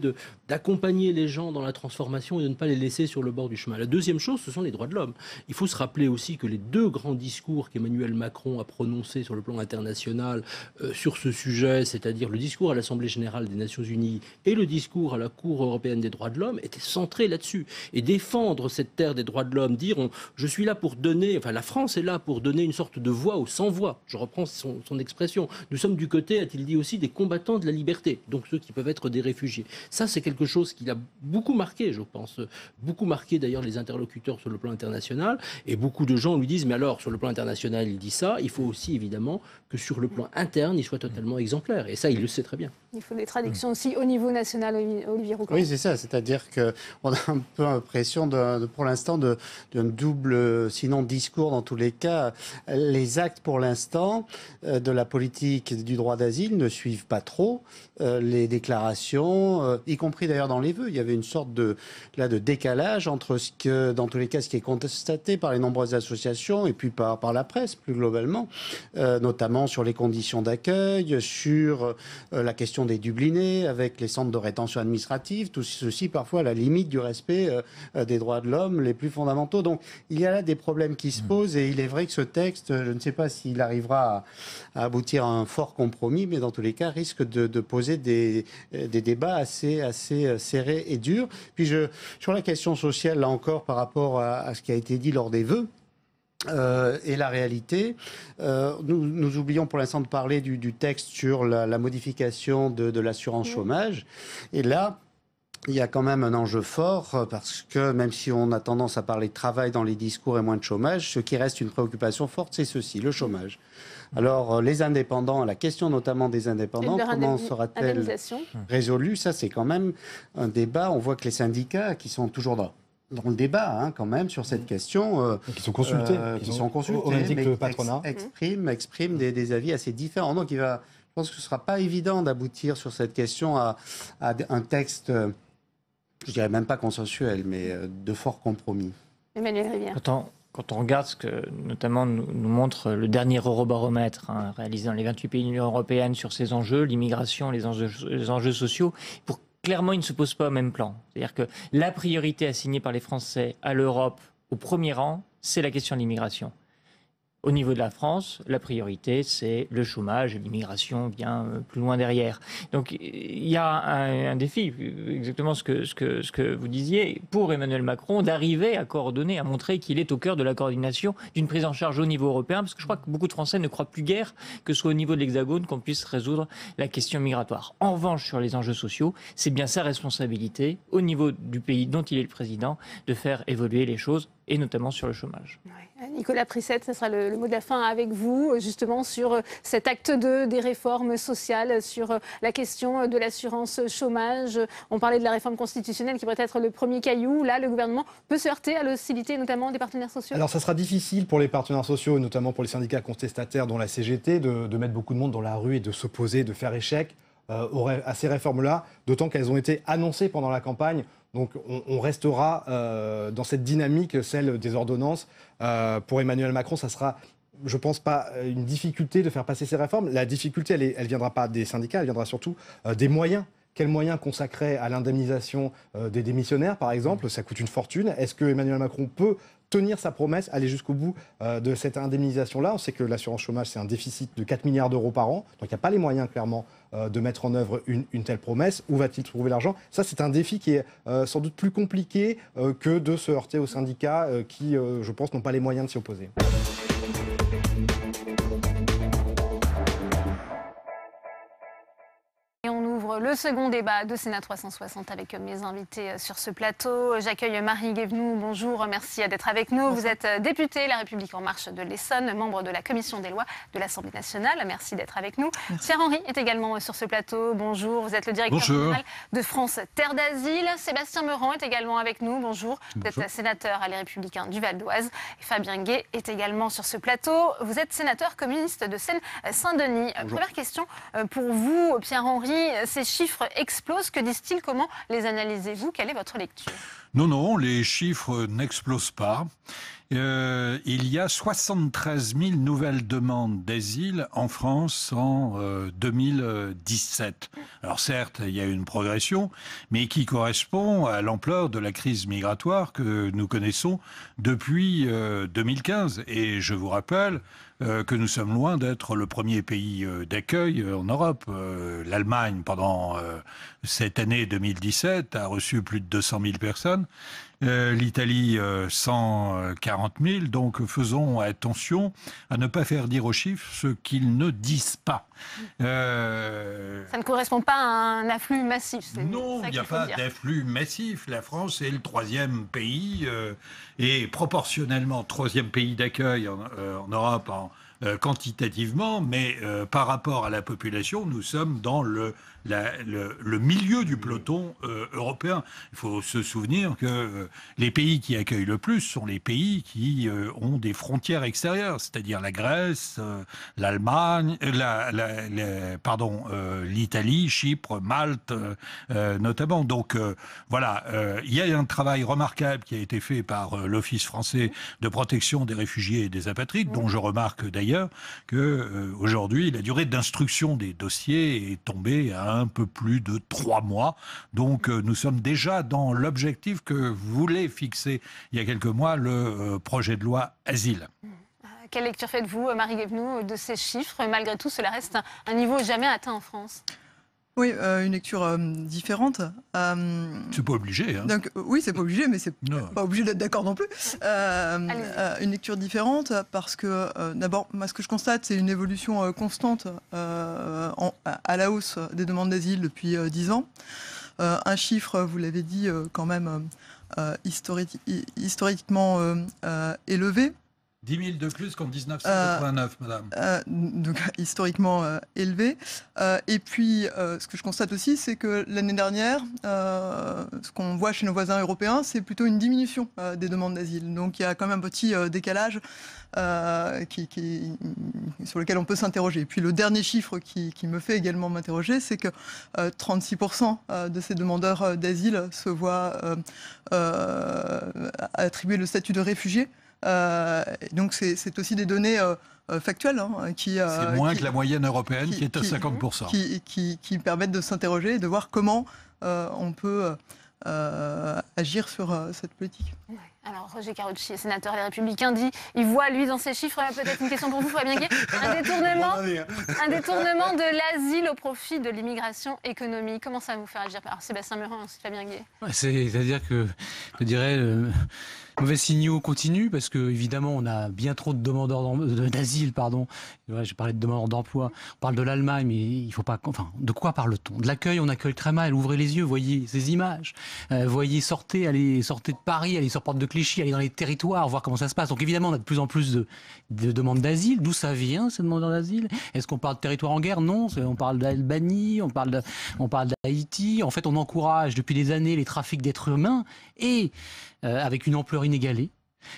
d'accompagner les gens dans la transformation et de ne pas les laisser sur le bord du chemin. La deuxième chose, ce sont les droits de l'homme. Il faut se rappeler aussi que les deux grands discours qu'Emmanuel Macron a prononcés sur le plan international sur ce sujet, c'est-à-dire le discours à l'Assemblée générale des Nations unies et le discours à la Cour européenne des droits de l'homme, étaient centrés là-dessus. Et défendre cette terre des droits de l'homme, dire je suis là pour donner, enfin la France est là pour donner une sorte de voix aux sans-voix. Je reprends son expression. Nous sommes du côté, a-t-il dit aussi, des combattants de la liberté, donc ceux qui peuvent être des réfugiés. Ça, c'est quelque chose qui l'a beaucoup marqué, je pense. Beaucoup marqué d'ailleurs les interlocuteurs sur le plan international. Et beaucoup de gens lui disent, mais alors, sur le plan international, il dit ça. Il faut aussi, évidemment, que sur le plan interne, il soit totalement exemplaire. Et ça, il le sait très bien. Il faut des traductions aussi au niveau national, Olivier Roucan. Oui, c'est ça. C'est-à-dire qu'on a un peu l'impression, pour l'instant, d'un double, sinon discours dans tous les cas. Les actes, pour l'instant, de la politique du droit d'asile ne suivent pas trop les déclarations, y compris d'ailleurs dans les vœux. Il y avait une sorte de décalage entre ce que, dans tous les cas, ce qui est constaté par les nombreuses associations et puis par la presse, plus globalement, notamment sur les conditions d'accueil, sur la question des Dublinés, avec les centres de rétention administrative, tout ceci parfois à la limite du respect des droits de l'homme les plus fondamentaux. Donc il y a là des problèmes qui se posent et il est vrai que ce texte, je ne sais pas s'il arrivera à aboutir à un fort compromis, mais dans tous les cas risque de poser des débats assez serrés et durs. Puis sur la question sociale, là encore, par rapport à ce qui a été dit lors des vœux, et la réalité, nous oublions pour l'instant de parler du texte sur la modification de l'assurance chômage. Et là, il y a quand même un enjeu fort parce que même si on a tendance à parler de travail dans les discours et moins de chômage, ce qui reste une préoccupation forte, c'est ceci, le chômage. Alors, les indépendants, la question notamment des indépendants, comment sera-t-elle résolue? Ça, c'est quand même un débat. On voit que les syndicats, qui sont toujours dans le débat, quand même, sur cette question, qui sont consultés, au même titre que le patronat, expriment des avis assez différents. Donc, je pense que ce ne sera pas évident d'aboutir sur cette question à un texte, je dirais même pas consensuel, mais de fort compromis. Emmanuel Rivière. Quand on regarde ce que notamment nous montre le dernier Eurobaromètre réalisé dans les 28 pays de l'Union européenne sur ces enjeux, l'immigration, les enjeux sociaux, clairement, ils ne se posent pas au même plan. C'est-à-dire que la priorité assignée par les Français à l'Europe au premier rang, c'est la question de l'immigration. Au niveau de la France, la priorité, c'est le chômage et l'immigration vient plus loin derrière. Donc il y a un défi, exactement ce que vous disiez, pour Emmanuel Macron, d'arriver à coordonner, à montrer qu'il est au cœur de la coordination d'une prise en charge au niveau européen, parce que je crois que beaucoup de Français ne croient plus guère que ce soit au niveau de l'Hexagone qu'on puisse résoudre la question migratoire. En revanche, sur les enjeux sociaux, c'est bien sa responsabilité, au niveau du pays dont il est le président, de faire évoluer les choses, et notamment sur le chômage. Ouais. Nicolas Prissette, ce sera le mot de la fin avec vous, justement sur cet acte 2 des réformes sociales, sur la question de l'assurance chômage. On parlait de la réforme constitutionnelle qui pourrait être le premier caillou. Là, le gouvernement peut se heurter à l'hostilité, notamment des partenaires sociaux. Alors, ça sera difficile pour les partenaires sociaux, notamment pour les syndicats contestataires, dont la CGT, de mettre beaucoup de monde dans la rue et de s'opposer, de faire échec à ces réformes-là, d'autant qu'elles ont été annoncées pendant la campagne. Donc on restera dans cette dynamique, celle des ordonnances. Pour Emmanuel Macron, ça sera, je ne pense pas, une difficulté de faire passer ces réformes. La difficulté, elle ne viendra pas des syndicats, elle viendra surtout des moyens Quels moyens consacrer à l'indemnisation des démissionnaires, par exemple? Ça coûte une fortune. Est-ce que Emmanuel Macron peut tenir sa promesse, aller jusqu'au bout de cette indemnisation-là? On sait que l'assurance chômage, c'est un déficit de 4 milliards d'euros par an. Donc il n'y a pas les moyens, clairement, de mettre en œuvre une telle promesse. Où va-t-il trouver l'argent? Ça, c'est un défi qui est sans doute plus compliqué que de se heurter aux syndicats qui, je pense, n'ont pas les moyens de s'y opposer. Le second débat de Sénat 360 avec mes invités sur ce plateau. J'accueille Marie Guévenoux. Bonjour, merci d'être avec nous. Bonjour. Vous êtes députée La République En Marche de l'Essonne, membre de la Commission des lois de l'Assemblée nationale. Merci d'être avec nous. Pierre Henry est également sur ce plateau. Bonjour, vous êtes le directeur général de France Terre d'Asile. Sébastien Meurant est également avec nous. Bonjour, vous êtes sénateur à Les Républicains du Val d'Oise. Et Fabien Gay est également sur ce plateau. Vous êtes sénateur communiste de Seine-Saint-Denis. Première question pour vous, Pierre Henry. Ces chiffres explosent. Que disent-ils? Comment les analysez-vous? Quelle est votre lecture? Non, les chiffres n'explosent pas. Il y a 73 000 nouvelles demandes d'asile en France en 2017. Alors certes, il y a une progression, mais qui correspond à l'ampleur de la crise migratoire que nous connaissons depuis 2015. Et je vous rappelle que nous sommes loin d'être le premier pays d'accueil en Europe. L'Allemagne, pendant cette année 2017, a reçu plus de 200 000 personnes. L'Italie, 140 000. Donc faisons attention à ne pas faire dire aux chiffres ce qu'ils ne disent pas. Ça ne correspond pas à un afflux massif. Non, il n'y a pas d'afflux massif. La France est le 3e pays et proportionnellement 3e pays d'accueil en Europe quantitativement, mais par rapport à la population, nous sommes dans le milieu du peloton européen. Il faut se souvenir que les pays qui accueillent le plus sont les pays qui ont des frontières extérieures, c'est-à-dire la Grèce, l'Allemagne, l'Italie, Chypre, Malte, notamment. Donc voilà, il y a un travail remarquable qui a été fait par l'Office français de protection des réfugiés et des apatrides, dont je remarque d'ailleurs que aujourd'hui la durée d'instruction des dossiers est tombée à un peu plus de 3 mois. Donc nous sommes déjà dans l'objectif que voulait fixer il y a quelques mois le projet de loi Asile. Quelle lecture faites-vous, Marie Guévenoux, de ces chiffres? Malgré tout, cela reste un niveau jamais atteint en France. Oui, une lecture différente. C'est pas obligé. Hein. Donc, oui, c'est pas obligé, mais c'est pas obligé d'être d'accord non plus. Une lecture différente parce que, d'abord, moi, ce que je constate, c'est une évolution constante à la hausse des demandes d'asile depuis 10 ans. Un chiffre, vous l'avez dit, quand même historiquement élevé. 10 000 de plus qu'en 1989, madame. Donc historiquement élevé. Et puis, ce que je constate aussi, c'est que l'année dernière, ce qu'on voit chez nos voisins européens, c'est plutôt une diminution des demandes d'asile. Donc il y a quand même un petit décalage sur lequel on peut s'interroger. Et puis le dernier chiffre qui me fait également m'interroger, c'est que 36% de ces demandeurs d'asile se voient attribuer le statut de réfugié. Donc c'est aussi des données factuelles c'est moins que la moyenne européenne qui est à 50%. Qui permettent de s'interroger et de voir comment on peut agir sur cette politique. Ouais. Alors Roger Karoutchi, sénateur Les Républicains, dit, il voit lui dans ces chiffres, peut-être une question pour vous, Fabien Gay, un détournement de l'asile au profit de l'immigration économique. Comment ça va vous faire agir? Alors Sébastien Meurant, ensuite Fabien Gay. C'est-à-dire que, je dirais, mauvais signaux continuent, parce que évidemment on a bien trop de demandeurs d'asile, pardon. J'ai parlé de demandeurs d'emploi. On parle de l'Allemagne, mais il faut pas. Enfin, de quoi parle-t-on? De l'accueil, on accueille très mal. Ouvrez les yeux, voyez ces images. Voyez, sortez de Paris, allez sur Porte de Clichy, aller dans les territoires, voir comment ça se passe. Donc évidemment, on a de plus en plus de demandes d'asile. D'où ça vient, ces demandes d'asile? Est-ce qu'on parle de territoire en guerre? Non, on parle d'Albanie, on parle d'Haïti. En fait, on encourage depuis des années les trafics d'êtres humains et avec une ampleur inégalée.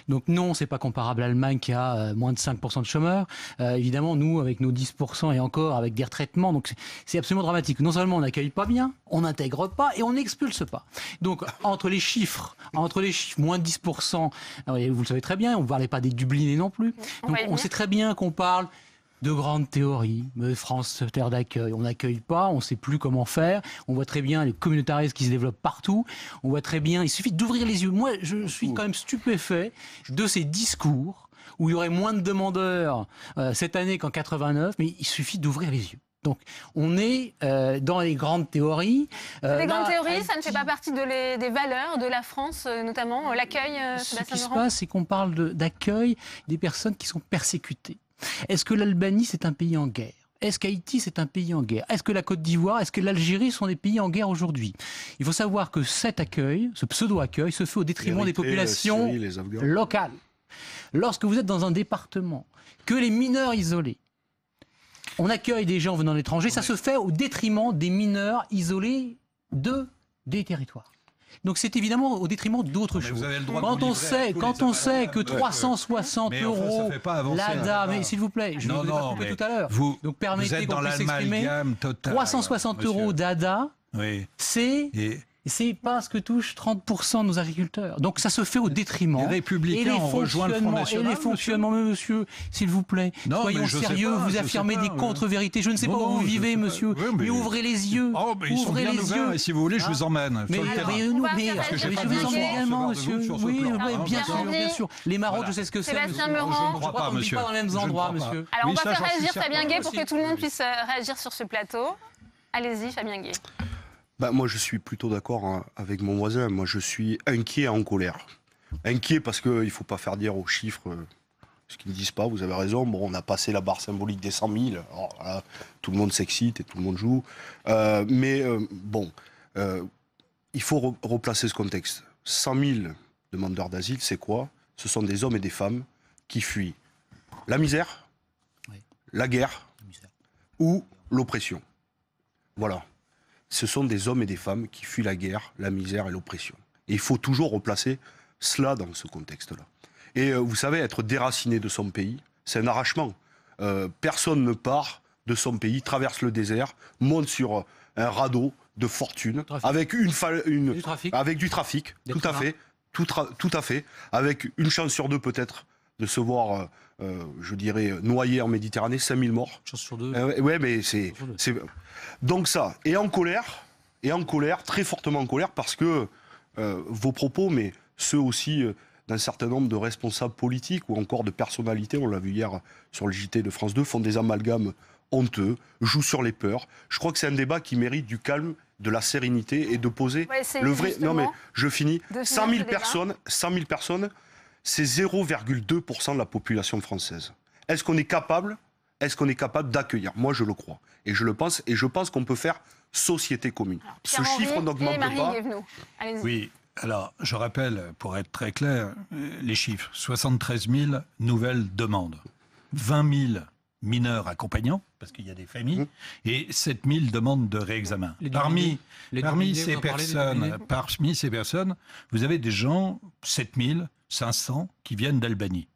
Donc non, c'est pas comparable à l'Allemagne qui a moins de 5% de chômeurs. Évidemment, nous, avec nos 10% et encore avec des retraitements, donc c'est absolument dramatique. Non seulement on n'accueille pas bien, on n'intègre pas et on n'expulse pas. Donc entre les chiffres, moins de 10%, vous le savez très bien, on ne parlait pas des Dublinés non plus. Donc on sait très bien qu'on parle de grandes théories, France, terre d'accueil. On n'accueille pas, on ne sait plus comment faire. On voit très bien les communautarismes qui se développent partout. On voit très bien, il suffit d'ouvrir les yeux. Moi, je suis quand même stupéfait de ces discours où il y aurait moins de demandeurs cette année qu'en 89, mais il suffit d'ouvrir les yeux. Donc, on est dans les grandes théories. Les grandes théories, ça ne fait pas partie des valeurs de la France, notamment l'accueil. Ce qui se passe, c'est qu'on parle d'accueil des personnes qui sont persécutées. Est-ce que l'Albanie, c'est un pays en guerre ? Est-ce qu'Haïti, c'est un pays en guerre? Est-ce que la Côte d'Ivoire, est-ce que l'Algérie sont des pays en guerre aujourd'hui? Il faut savoir que cet accueil, ce pseudo-accueil, se fait au détriment des populations locales. Lorsque vous êtes dans un département, que les mineurs isolés, on accueille des gens venant de l'étranger, ça se fait au détriment des mineurs isolés des territoires. Donc c'est évidemment au détriment d'autres choses. Quand on sait que 360 euros l'ADA, mais s'il vous plaît, je ne vous ai pas coupé tout à l'heure. Donc permettez qu'on puisse s'exprimer. 360 euros d'ADA, c'est pas ce que touchent 30% de nos agriculteurs. Donc ça se fait au détriment. Les Républicains ont rejoint le Front National. Et les fonctionnements, monsieur, s'il vous plaît, soyons sérieux, vous affirmez des contre-vérités. Je ne sais pas où vous vivez, monsieur, mais ouvrez les yeux. Ils sont bien ouverts, et si vous voulez, je vous emmène. Mais je vous emmène également, monsieur. Oui, bien sûr. Les maraudes, je sais ce que c'est. Sébastien Meurant, je crois qu'on ne vit pas dans les mêmes endroits, monsieur. Alors on va faire réagir Fabien Gay pour que tout le monde puisse réagir sur ce plateau. Allez-y, Fabien Gay. Moi, je suis plutôt d'accord avec mon voisin. Moi, je suis inquiet et en colère. Inquiet parce qu'il ne faut pas faire dire aux chiffres ce qu'ils ne disent pas. Vous avez raison. Bon, on a passé la barre symbolique des 100 000. Alors, voilà, tout le monde s'excite et tout le monde joue. Il faut replacer ce contexte. 100 000 demandeurs d'asile, c'est quoi? Ce sont des hommes et des femmes qui fuient la misère, la guerre ou l'oppression. Voilà. Ce sont des hommes et des femmes qui fuient la guerre, la misère et l'oppression. Et il faut toujours replacer cela dans ce contexte-là. Et vous savez, être déraciné de son pays, c'est un arrachement. Personne ne part de son pays, traverse le désert, monte sur un radeau de fortune, avec du trafic, tout à fait, avec une chance sur deux peut-être de se voir, je dirais, noyé en Méditerranée, 5000 morts. Chance sur deux. Ouais, mais c'est... Donc ça, et en colère, très fortement en colère, parce que vos propos, mais ceux aussi d'un certain nombre de responsables politiques ou encore de personnalités, on l'a vu hier sur le JT de France 2, font des amalgames honteux, jouent sur les peurs. Je crois que c'est un débat qui mérite du calme, de la sérénité et de poser le vrai... Non mais je finis. 100 000 personnes, c'est 0,2% de la population française. Est-ce qu'on est capable d'accueillir? Moi, je le crois. Et je le pense. Et je pense qu'on peut faire société commune. Ce chiffre n'augmente pas. Oui. Alors, je rappelle, pour être très clair, les chiffres. 73 000 nouvelles demandes. 20 000 mineurs accompagnants, parce qu'il y a des familles, et 7 000 demandes de réexamen. Parmi ces personnes, vous avez des gens, 7 500, qui viennent d'Albanie.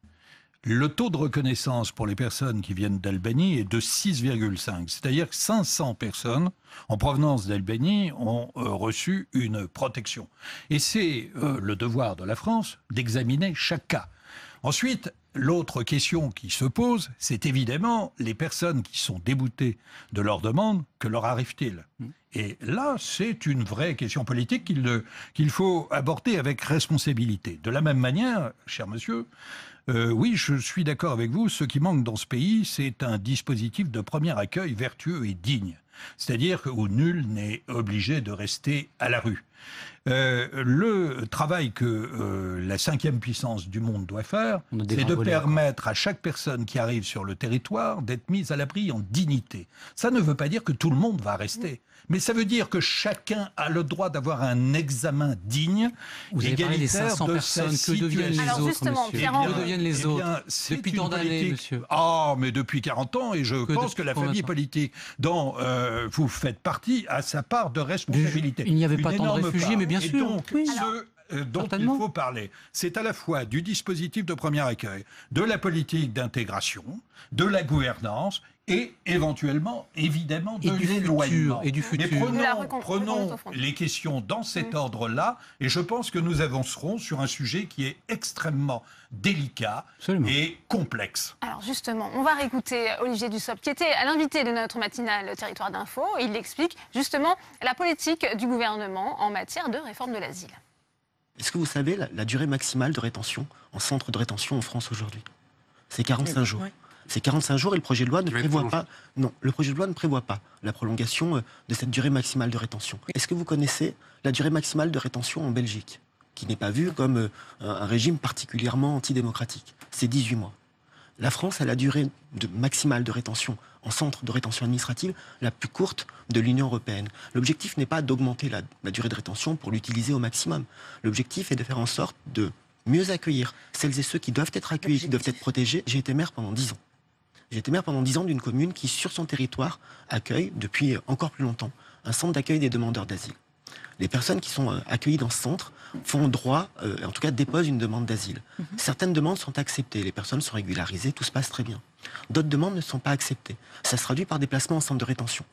Le taux de reconnaissance pour les personnes qui viennent d'Albanie est de 6,5. C'est-à-dire que 500 personnes en provenance d'Albanie ont reçu une protection. Et c'est le devoir de la France d'examiner chaque cas. Ensuite, l'autre question qui se pose, c'est évidemment les personnes qui sont déboutées de leur demande, que leur arrive-t-il? Et là, c'est une vraie question politique qu'il faut aborder avec responsabilité. De la même manière, cher monsieur, oui, je suis d'accord avec vous, ce qui manque dans ce pays, c'est un dispositif de premier accueil vertueux et digne. C'est-à-dire où nul n'est obligé de rester à la rue. Le travail que la 5e puissance du monde doit faire, c'est de permettre à chaque personne qui arrive sur le territoire d'être mise à l'abri en dignité. Ça ne veut pas dire que tout le monde va rester, mais ça veut dire que chacun a le droit d'avoir un examen digne, vous avez parlé des 500 personnes, que deviennent les autres, monsieur? Que deviennent les autres depuis tant d'années, monsieur? Ah, mais depuis 40 ans, et je pense que la famille politique dont vous faites partie a sa part de responsabilité. Il n'y avait pas tant de réfugiés, mais bien sûr. Et donc, dont il faut parler, c'est à la fois du dispositif de premier accueil, de la politique d'intégration, de la gouvernance et éventuellement, évidemment, de l'éloignement. Et du futur. Mais prenons les questions dans cet ordre-là, et je pense que nous avancerons sur un sujet qui est extrêmement délicat et complexe. Alors justement, on va réécouter Olivier Dussopt, qui était à l'invité de notre matinale Territoire d'Info. Il explique justement la politique du gouvernement en matière de réforme de l'asile. Est-ce que vous savez la durée maximale de rétention en centre de rétention en France aujourd'hui? C'est 45 jours. Oui. C'est 45 jours et le projet de loi ne prévoit pas. Non, le projet de loi ne prévoit pas la prolongation de cette durée maximale de rétention. Est-ce que vous connaissez la durée maximale de rétention en Belgique, qui n'est pas vue comme un régime particulièrement antidémocratique? C'est 18 mois. La France a la durée maximale de rétention en centre de rétention administrative la plus courte de l'Union européenne. L'objectif n'est pas d'augmenter la durée de rétention pour l'utiliser au maximum. L'objectif est de faire en sorte de mieux accueillir celles et ceux qui doivent être accueillis, qui doivent être protégés. J'ai été maire pendant 10 ans. J'ai été maire pendant 10 ans d'une commune qui, sur son territoire, accueille, depuis encore plus longtemps, un centre d'accueil des demandeurs d'asile. Les personnes qui sont accueillies dans ce centre font droit, en tout cas déposent une demande d'asile. Certaines demandes sont acceptées, les personnes sont régularisées, tout se passe très bien. D'autres demandes ne sont pas acceptées. Ça se traduit par des placements en centre de rétention.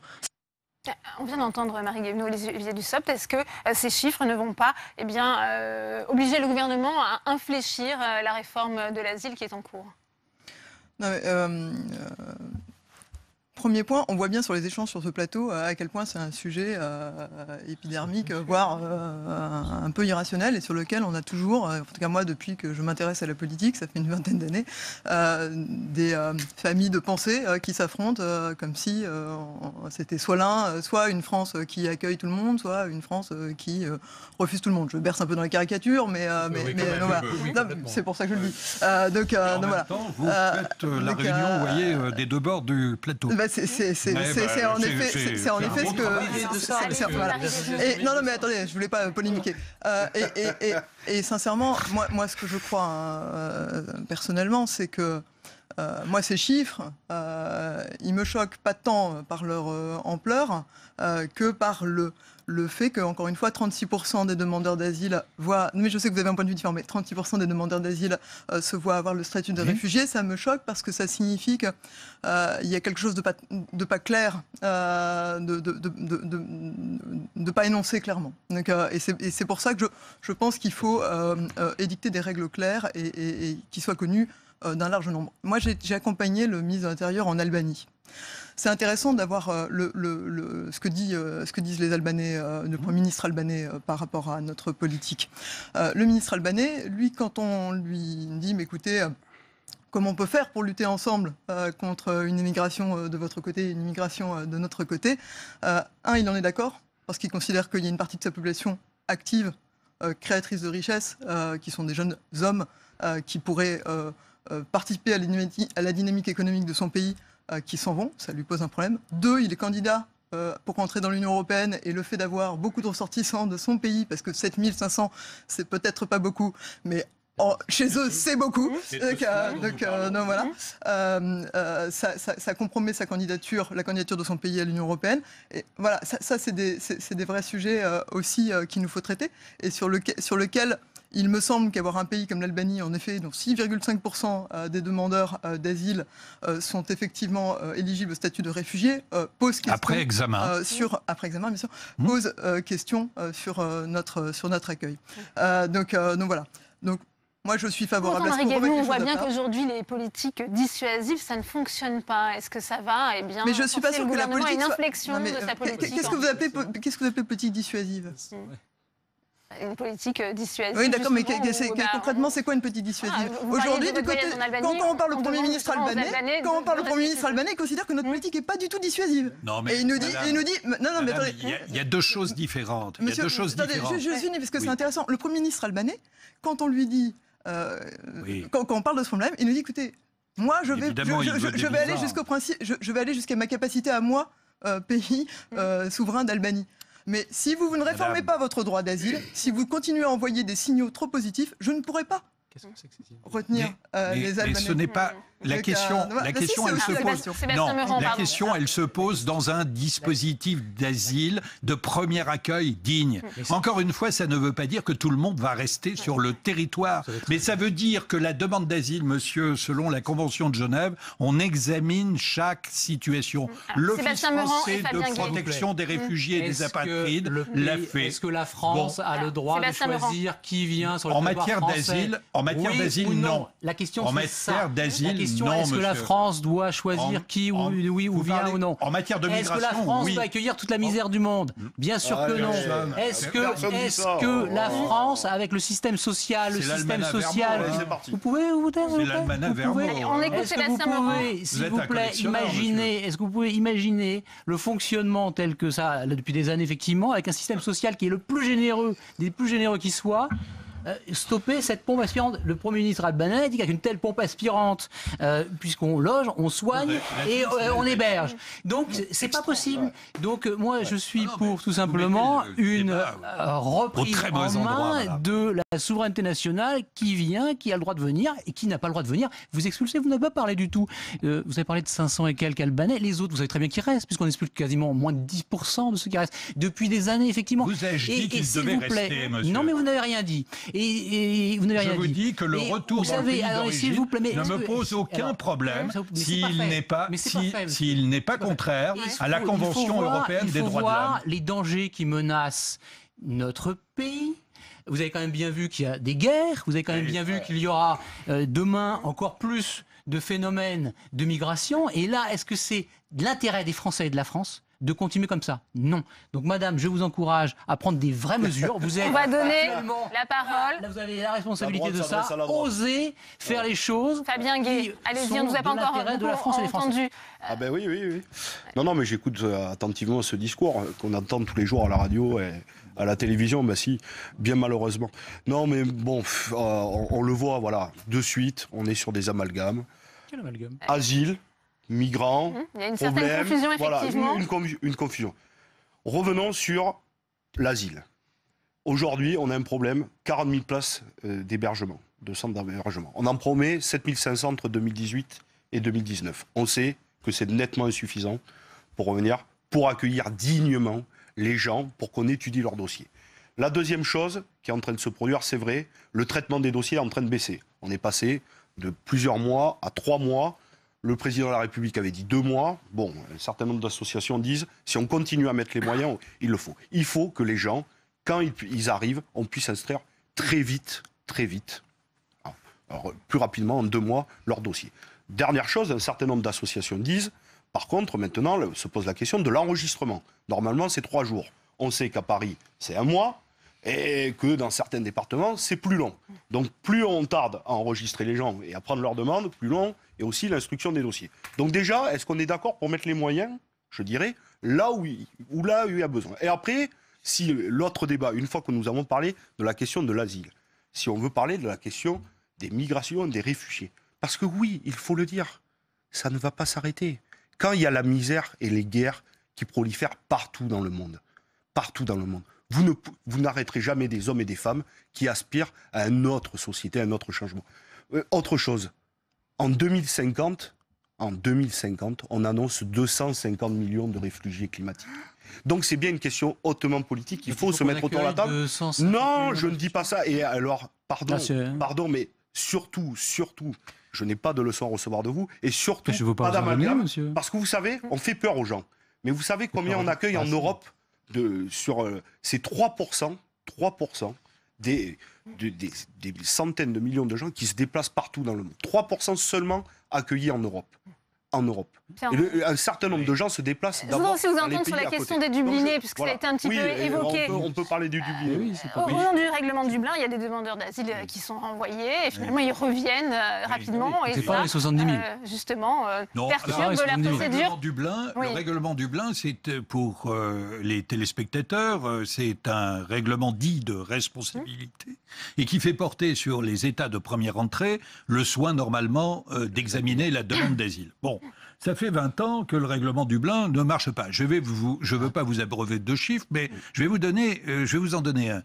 On vient d'entendre Marie Guévenot, Olivier Dussopt. Est-ce que ces chiffres ne vont pas obliger le gouvernement à infléchir la réforme de l'asile qui est en cours? Non, mais, premier point, on voit bien sur les échanges sur ce plateau à quel point c'est un sujet épidermique, voire un peu irrationnel, et sur lequel on a toujours, en tout cas moi depuis que je m'intéresse à la politique, ça fait une vingtaine d'années, des familles de pensée qui s'affrontent comme si c'était soit l'un, soit une France qui accueille tout le monde, soit une France qui refuse tout le monde. Je berce un peu dans les caricatures, mais c'est pour ça que je le dis. Donc voilà. Vous faites la réunion, vous voyez, des deux bords du plateau. C'est en effet ce que... Voilà. Non, mais attendez, je voulais pas polémiquer. Et sincèrement, moi, ce que je crois personnellement, c'est que moi, ces chiffres, ils me choquent pas tant par leur ampleur que par le fait que, encore une fois, 36% des demandeurs d'asile voient... Mais je sais que vous avez un point de vue différent, mais 36% des demandeurs d'asile se voient avoir le statut de réfugié. Ça me choque parce que ça signifie qu'il y a quelque chose de pas clair, de pas énoncé clairement. Donc, et c'est pour ça que je pense qu'il faut édicter des règles claires et qui soient connues d'un large nombre. Moi, j'ai accompagné le ministre de l'Intérieur en Albanie. C'est intéressant d'avoir ce que disent les Albanais, le Premier ministre albanais par rapport à notre politique. Le ministre albanais, lui, quand on lui dit, mais écoutez, comment on peut faire pour lutter ensemble contre une immigration de votre côté et une immigration de notre côté, il en est d'accord, parce qu'il considère qu'il y a une partie de sa population active, créatrice de richesse, qui sont des jeunes hommes qui pourraient participer à la dynamique économique de son pays, qui s'en vont, ça lui pose un problème. 2, il est candidat pour rentrer dans l'Union européenne, et le fait d'avoir beaucoup de ressortissants de son pays, parce que 7500, c'est peut-être pas beaucoup, mais chez eux, c'est beaucoup. Donc voilà. Ça compromet sa candidature, la candidature de son pays à l'Union européenne. Et voilà, ça c'est des vrais sujets aussi qu'il nous faut traiter, et sur lequel il me semble qu'avoir un pays comme l'Albanie, en effet, dont 6,5% des demandeurs d'asile sont effectivement éligibles au statut de réfugié, pose question. Après examen. Après examen, bien sûr. Pose question sur notre accueil. Donc voilà. Donc, moi, je suis favorable à ce qu'on on voit bien qu'aujourd'hui, les politiques dissuasives, ça ne fonctionne pas. Est-ce que ça va mais je ne suis pas sûre que la politique une inflexion de sa politique. Qu'est-ce que vous appelez politique dissuasive? Une politique dissuasive. Oui, d'accord, mais concrètement, c'est quoi une politique dissuasive? Aujourd'hui, quand on parle au Premier ministre albanais, il considère que notre politique n'est pas du tout dissuasive. Non, mais et il nous dit, non, mais attendez. Il y a deux choses différentes. Monsieur, attendez, je finis parce que c'est intéressant. Le Premier ministre albanais, quand on lui dit, quand on parle de ce problème, il nous dit, écoutez, moi, je vais aller jusqu'au principe, je vais aller jusqu'à ma capacité à moi, pays souverain d'Albanie. Mais si vous ne réformez pas votre droit d'asile, si vous continuez à envoyer des signaux trop positifs, je ne pourrai pas. retenir les Albanais. Mais ce n'est pas la question. La question, elle se pose. Non, la question, elle se pose dans un dispositif d'asile de premier accueil digne. Encore une fois, ça ne veut pas dire que tout le monde va rester sur le territoire, mais ça veut dire que la demande d'asile, monsieur, selon la Convention de Genève, on examine chaque situation. L'Office français de protection des réfugiés et des apatrides l'a fait. Est-ce que la France a le droit de choisir qui vient sur le territoire français? En matière d'asile, non. La question, en matière d'asile, non, est-ce que la France doit choisir qui vient ou non? En matière de migration, est-ce que la France doit accueillir toute la misère du monde? Bien sûr que non. Est-ce que la France, avec le système social, vous pouvez vous taire? C'est l'Almanach Vermeau. On écoute Sébastien Meurant. S'il vous plaît, est-ce que vous pouvez imaginer le fonctionnement tel que ça, depuis des années effectivement, avec un système social qui est le plus généreux, des plus généreux qui soit, stopper cette pompe aspirante? Le Premier ministre albanais dit qu'avec une telle pompe aspirante, puisqu'on loge, on soigne et on héberge. Donc c'est pas possible. Donc moi je suis pour tout simplement une reprise en main de la souveraineté nationale qui vient, qui a le droit de venir et qui n'a pas le droit de venir. Vous expulsez, vous n'avez pas parlé du tout. Vous avez parlé de 500 et quelques Albanais. Les autres, vous savez très bien qu'ils restent, puisqu'on expulse quasiment moins de 10% de ceux qui restent depuis des années, effectivement. Vous avez dit qu'ils devaient rester, monsieur. Non, mais vous n'avez rien dit. Et vous n'avez rien dit. Je vous dis que le retour dans le pays d'origine ne me pose aucun problème s'il n'est pas contraire à la Convention européenne des droits de l'homme. Il faut voir les dangers qui menacent notre pays. Vous avez quand même bien vu qu'il y a des guerres, vous avez quand même bien vu qu'il y aura demain encore plus de phénomènes de migration. Et là, est-ce que c'est de l'intérêt des Français et de la France de continuer comme ça? Non. Donc, madame, je vous encourage à prendre des vraies mesures. Vous êtes on va donner la parole. Là, vous avez la responsabilité de ça. Osez faire les choses. Fabien Guay, allez-y, on ne vous a pas encore de la France et des Français. entendu. Ah ben oui. Non, mais j'écoute attentivement ce discours qu'on entend tous les jours à la radio et à la télévision, bah si, bien malheureusement. Non, mais bon, on le voit, voilà, de suite, on est sur des amalgames. Quel amalgame? Asile, migrants, il y a une certaine confusion, effectivement. Voilà, une confusion. Revenons sur l'asile. Aujourd'hui, on a un problème, 40 000 places d'hébergement, de centres d'hébergement. On en promet 7 500 entre 2018 et 2019. On sait que c'est nettement insuffisant pour accueillir dignement les gens, pour qu'on étudie leurs dossiers. La deuxième chose qui est en train de se produire, c'est vrai, le traitement des dossiers est en train de baisser. On est passé de plusieurs mois à 3 mois. Le président de la République avait dit 2 mois. Bon, un certain nombre d'associations disent, si on continue à mettre les moyens, il le faut. Il faut que les gens, quand ils arrivent, on puisse instruire très vite, alors, plus rapidement, en 2 mois, leur dossier. Dernière chose, un certain nombre d'associations disent, par contre, maintenant, se pose la question de l'enregistrement. Normalement, c'est 3 jours. On sait qu'à Paris, c'est 1 mois, et que dans certains départements, c'est plus long. Donc, plus on tarde à enregistrer les gens et à prendre leurs demandes, plus long est aussi l'instruction des dossiers. Donc déjà, est-ce qu'on est d'accord pour mettre les moyens, je dirais, là où il y a besoin? Et après, si l'autre débat, une fois que nous avons parlé de la question de l'asile, si on veut parler de la question des migrations, des réfugiés, parce que oui, il faut le dire, ça ne va pas s'arrêter. Quand il y a la misère et les guerres qui prolifèrent partout dans le monde, vous n'arrêterez jamais des hommes et des femmes qui aspirent à une autre société, à un autre changement. Autre chose, en 2050, on annonce 250 millions de réfugiés climatiques. Donc c'est bien une question hautement politique, il faut se mettre autour de la table. Non, je ne dis pas ça. Et alors, pardon, mais surtout, je n'ai pas de leçon à recevoir de vous, et surtout pas d'amalgame, parce que vous savez, on fait peur aux gens. Mais vous savez combien on accueille en Europe sur ces 3% des centaines de millions de gens qui se déplacent partout dans le monde. 3% seulement accueillis en Europe. Et un certain nombre de gens se déplacent d'abord Je voudrais aussi vous entendre sur la question des Dublinés, puisque ça a été un petit peu évoqué. On peut parler du Dubliné. Au nom du règlement de Dublin, il y a des demandeurs d'asile qui sont envoyés et finalement ils reviennent rapidement. C'est pas les 70 000. Justement, perturbe la procédure. Le règlement Dublin, c'est pour les téléspectateurs, c'est un règlement dit de responsabilité et qui fait porter sur les États de première entrée le soin normalement d'examiner la demande d'asile. Bon. Ça fait 20 ans que le règlement Dublin ne marche pas. Je ne veux pas vous abreuver de chiffres, mais je vais vous en donner un.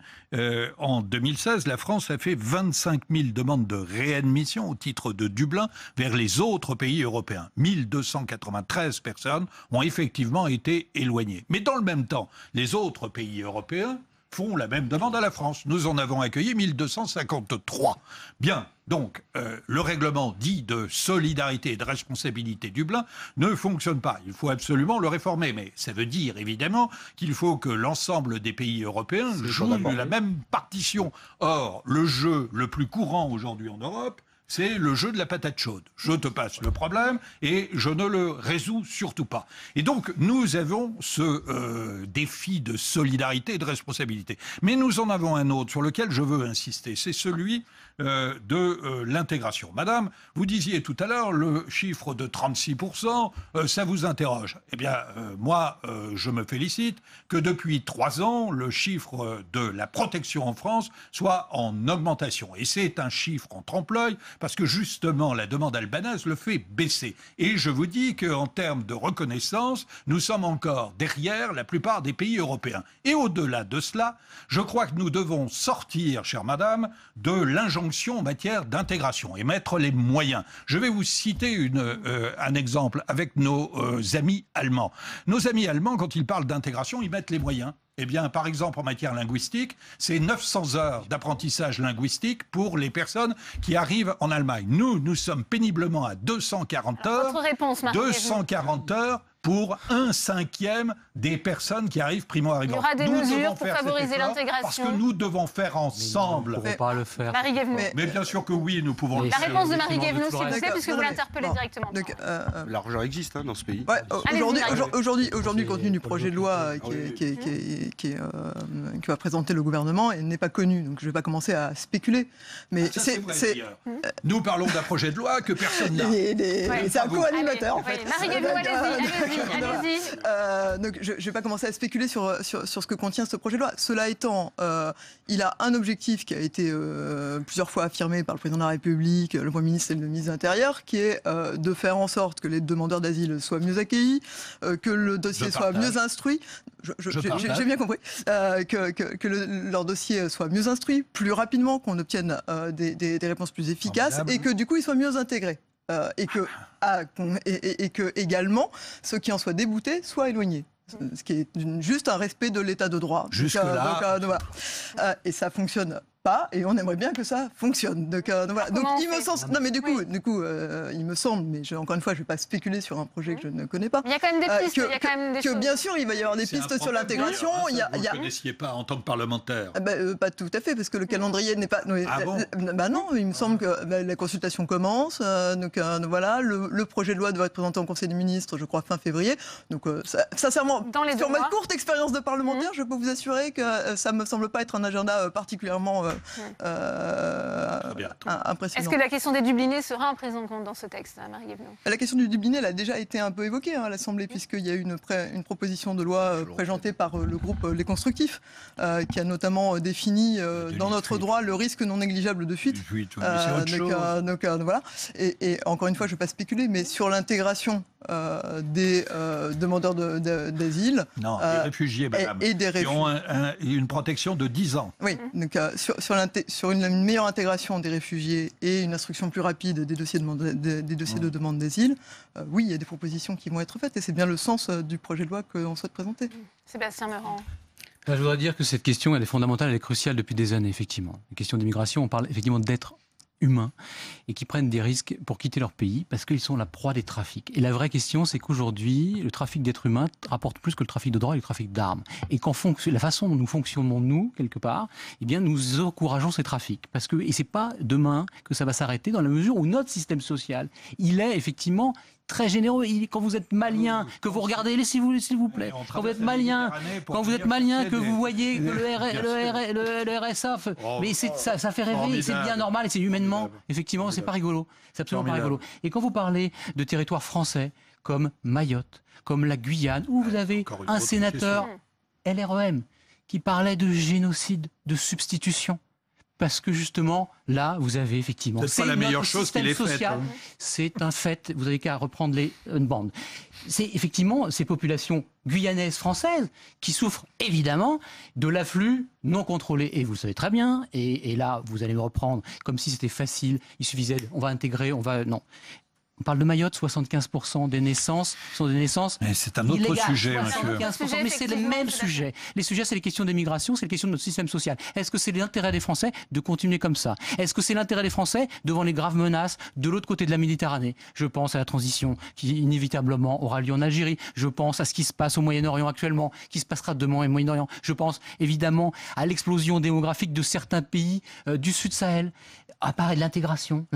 En 2016, la France a fait 25 000 demandes de réadmission au titre de Dublin vers les autres pays européens. 1293 personnes ont effectivement été éloignées. Mais dans le même temps, les autres pays européens font la même demande à la France. Nous en avons accueilli 1253. Bien, donc le règlement dit de solidarité et de responsabilité Dublin ne fonctionne pas. Il faut absolument le réformer. Mais ça veut dire évidemment qu'il faut que l'ensemble des pays européens jouent la même partition. Or, le jeu le plus courant aujourd'hui en Europe, c'est le jeu de la patate chaude. Je te passe le problème et je ne le résous surtout pas. Et donc, nous avons ce défi de solidarité et de responsabilité. Mais nous en avons un autre sur lequel je veux insister. C'est celui de l'intégration. Madame, vous disiez tout à l'heure le chiffre de 36%, ça vous interroge. Eh bien, moi, je me félicite que depuis 3 ans, le chiffre de la protection en France soit en augmentation. Et c'est un chiffre en trompe-l'œil, parce que justement, la demande albanaise le fait baisser. Et je vous dis qu'en termes de reconnaissance, nous sommes encore derrière la plupart des pays européens. Et au-delà de cela, je crois que nous devons sortir, chère madame, de l'injonction en matière d'intégration et mettre les moyens. Je vais vous citer un exemple avec nos amis allemands. Nos amis allemands, quand ils parlent d'intégration, ils mettent les moyens. Eh bien, par exemple, en matière linguistique, c'est 900 heures d'apprentissage linguistique pour les personnes qui arrivent en Allemagne. Nous sommes péniblement à 240 heures. Votre réponse, Marie. 240 heures pour 1/5 des personnes qui arrivent primo-arrivantes. Il y aura des mesures pour favoriser l'intégration. Parce que nous devons faire ensemble. Nous ne pourrons pas le faire. Marie Guévenoux. Mais bien sûr que oui, nous pouvons le faire. La réponse de Marie Guévenoux, s'il vous plaît, puisque vous l'interpellez directement. L'argent existe dans ce pays. Ouais, aujourd'hui, le contenu du projet de loi qui va présenter le gouvernement n'est pas connu. Donc je ne vais pas commencer à spéculer. Mais nous parlons d'un projet de loi que personne n'a. C'est un co-animateur, en fait. Marie Guévenoux, allez-y. Donc, je ne vais pas commencer à spéculer sur ce que contient ce projet de loi. Cela étant, il a un objectif qui a été plusieurs fois affirmé par le président de la République, le Premier ministre et le ministre de l'Intérieur, qui est de faire en sorte que les demandeurs d'asile soient mieux accueillis, que le dossier soit mieux instruit. J'ai bien compris. Que leur dossier soit mieux instruit, plus rapidement, qu'on obtienne des réponses plus efficaces et que du coup, ils soient mieux intégrés. Et que également ceux qui en soient déboutés soient éloignés. Ce qui est juste un respect de l'état de droit. Et ça fonctionne pas, et on aimerait bien que ça fonctionne. Donc il me semble, non mais du coup, il me semble, mais encore une fois, je ne vais pas spéculer sur un projet que je ne connais pas. Il y a quand même des pistes, il y a quand même des choses. Bien sûr, il va y avoir des pistes sur l'intégration. Vous ne le connaissiez pas en tant que parlementaire. Pas tout à fait, parce que le calendrier n'est pas. Non, il me semble que la consultation commence. Voilà, le projet de loi doit être présenté en Conseil des ministres, je crois, fin février. Donc, sincèrement, sur ma courte expérience de parlementaire, je peux vous assurer que ça ne me semble pas être un agenda particulièrement impressionnant. Est-ce que la question des Dublinés sera prise en compte dans ce texte, Marie Guévenoux ? La question du Dubliné, elle a déjà été un peu évoquée à l'Assemblée, puisqu'il y a eu une proposition de loi présentée par le groupe Les Constructifs, qui a notamment défini dans notre droit le risque non négligeable de fuite. Voilà. Et encore une fois, je ne vais pas spéculer, mais sur l'intégration des demandeurs d'asile des réfugiés, madame, et des qui ont une protection de 10 ans. Oui, donc sur une meilleure intégration des réfugiés et une instruction plus rapide des dossiers de demande d'asile, oui, il y a des propositions qui vont être faites et c'est bien le sens du projet de loi qu'on souhaite présenter. Sébastien Meurant. Je voudrais dire que cette question, elle est fondamentale, elle est cruciale depuis des années, effectivement. La question d'immigration, on parle effectivement d'êtres humains et qui prennent des risques pour quitter leur pays parce qu'ils sont la proie des trafics. Et la vraie question, c'est qu'aujourd'hui, le trafic d'êtres humains rapporte plus que le trafic de drogue et le trafic d'armes. Et la façon dont nous fonctionnons, nous, quelque part, eh bien, nous encourageons ces trafics. Et c'est pas demain que ça va s'arrêter dans la mesure où notre système social, il est effectivement très généreux. Quand vous êtes malien, que vous regardez, s'il vous plaît, quand vous êtes malien, que vous voyez que le RSA, mais ça fait rêver, c'est bien normal et c'est humainement, effectivement, c'est pas rigolo. C'est absolument pas rigolo. Et quand vous parlez de territoires français comme Mayotte, comme la Guyane, où vous avez un sénateur LREM qui parlait de génocide, de substitution, parce que justement, là, vous avez effectivement... C'est pas la meilleure chose qu'il ait faite. Hein. C'est un fait, vous avez qu'à reprendre les bandes. C'est effectivement ces populations guyanaises, françaises, qui souffrent évidemment de l'afflux non contrôlé. Et vous le savez très bien, et là, vous allez me reprendre comme si c'était facile, il suffisait, on va intégrer, on va... Non. On parle de Mayotte, 75% des naissances sont des naissances illégales. C'est un autre sujet, monsieur. Mais c'est le même sujet. Les sujets, c'est les questions d'immigration, c'est les questions de notre système social. Est-ce que c'est l'intérêt des Français de continuer comme ça? Est-ce que c'est l'intérêt des Français devant les graves menaces de l'autre côté de la Méditerranée? Je pense à la transition qui inévitablement aura lieu en Algérie. Je pense à ce qui se passe au Moyen-Orient actuellement, qui se passera demain au Moyen-Orient. Je pense évidemment à l'explosion démographique de certains pays du Sud Sahel. À part l'intégration.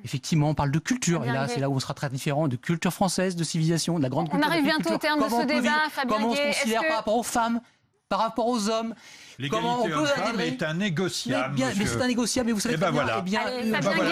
Effectivement, on parle de culture, et là, c'est là où on sera très différent, de culture française, de civilisation, de la grande culture. On arrive bientôt au terme de ce débat, Fabien Gay. Comment on se considère par rapport aux femmes, par rapport aux hommes? Comment on peut adhérer? C'est innégociable. Mais c'est innégociable, mais vous savez très bien. Fabien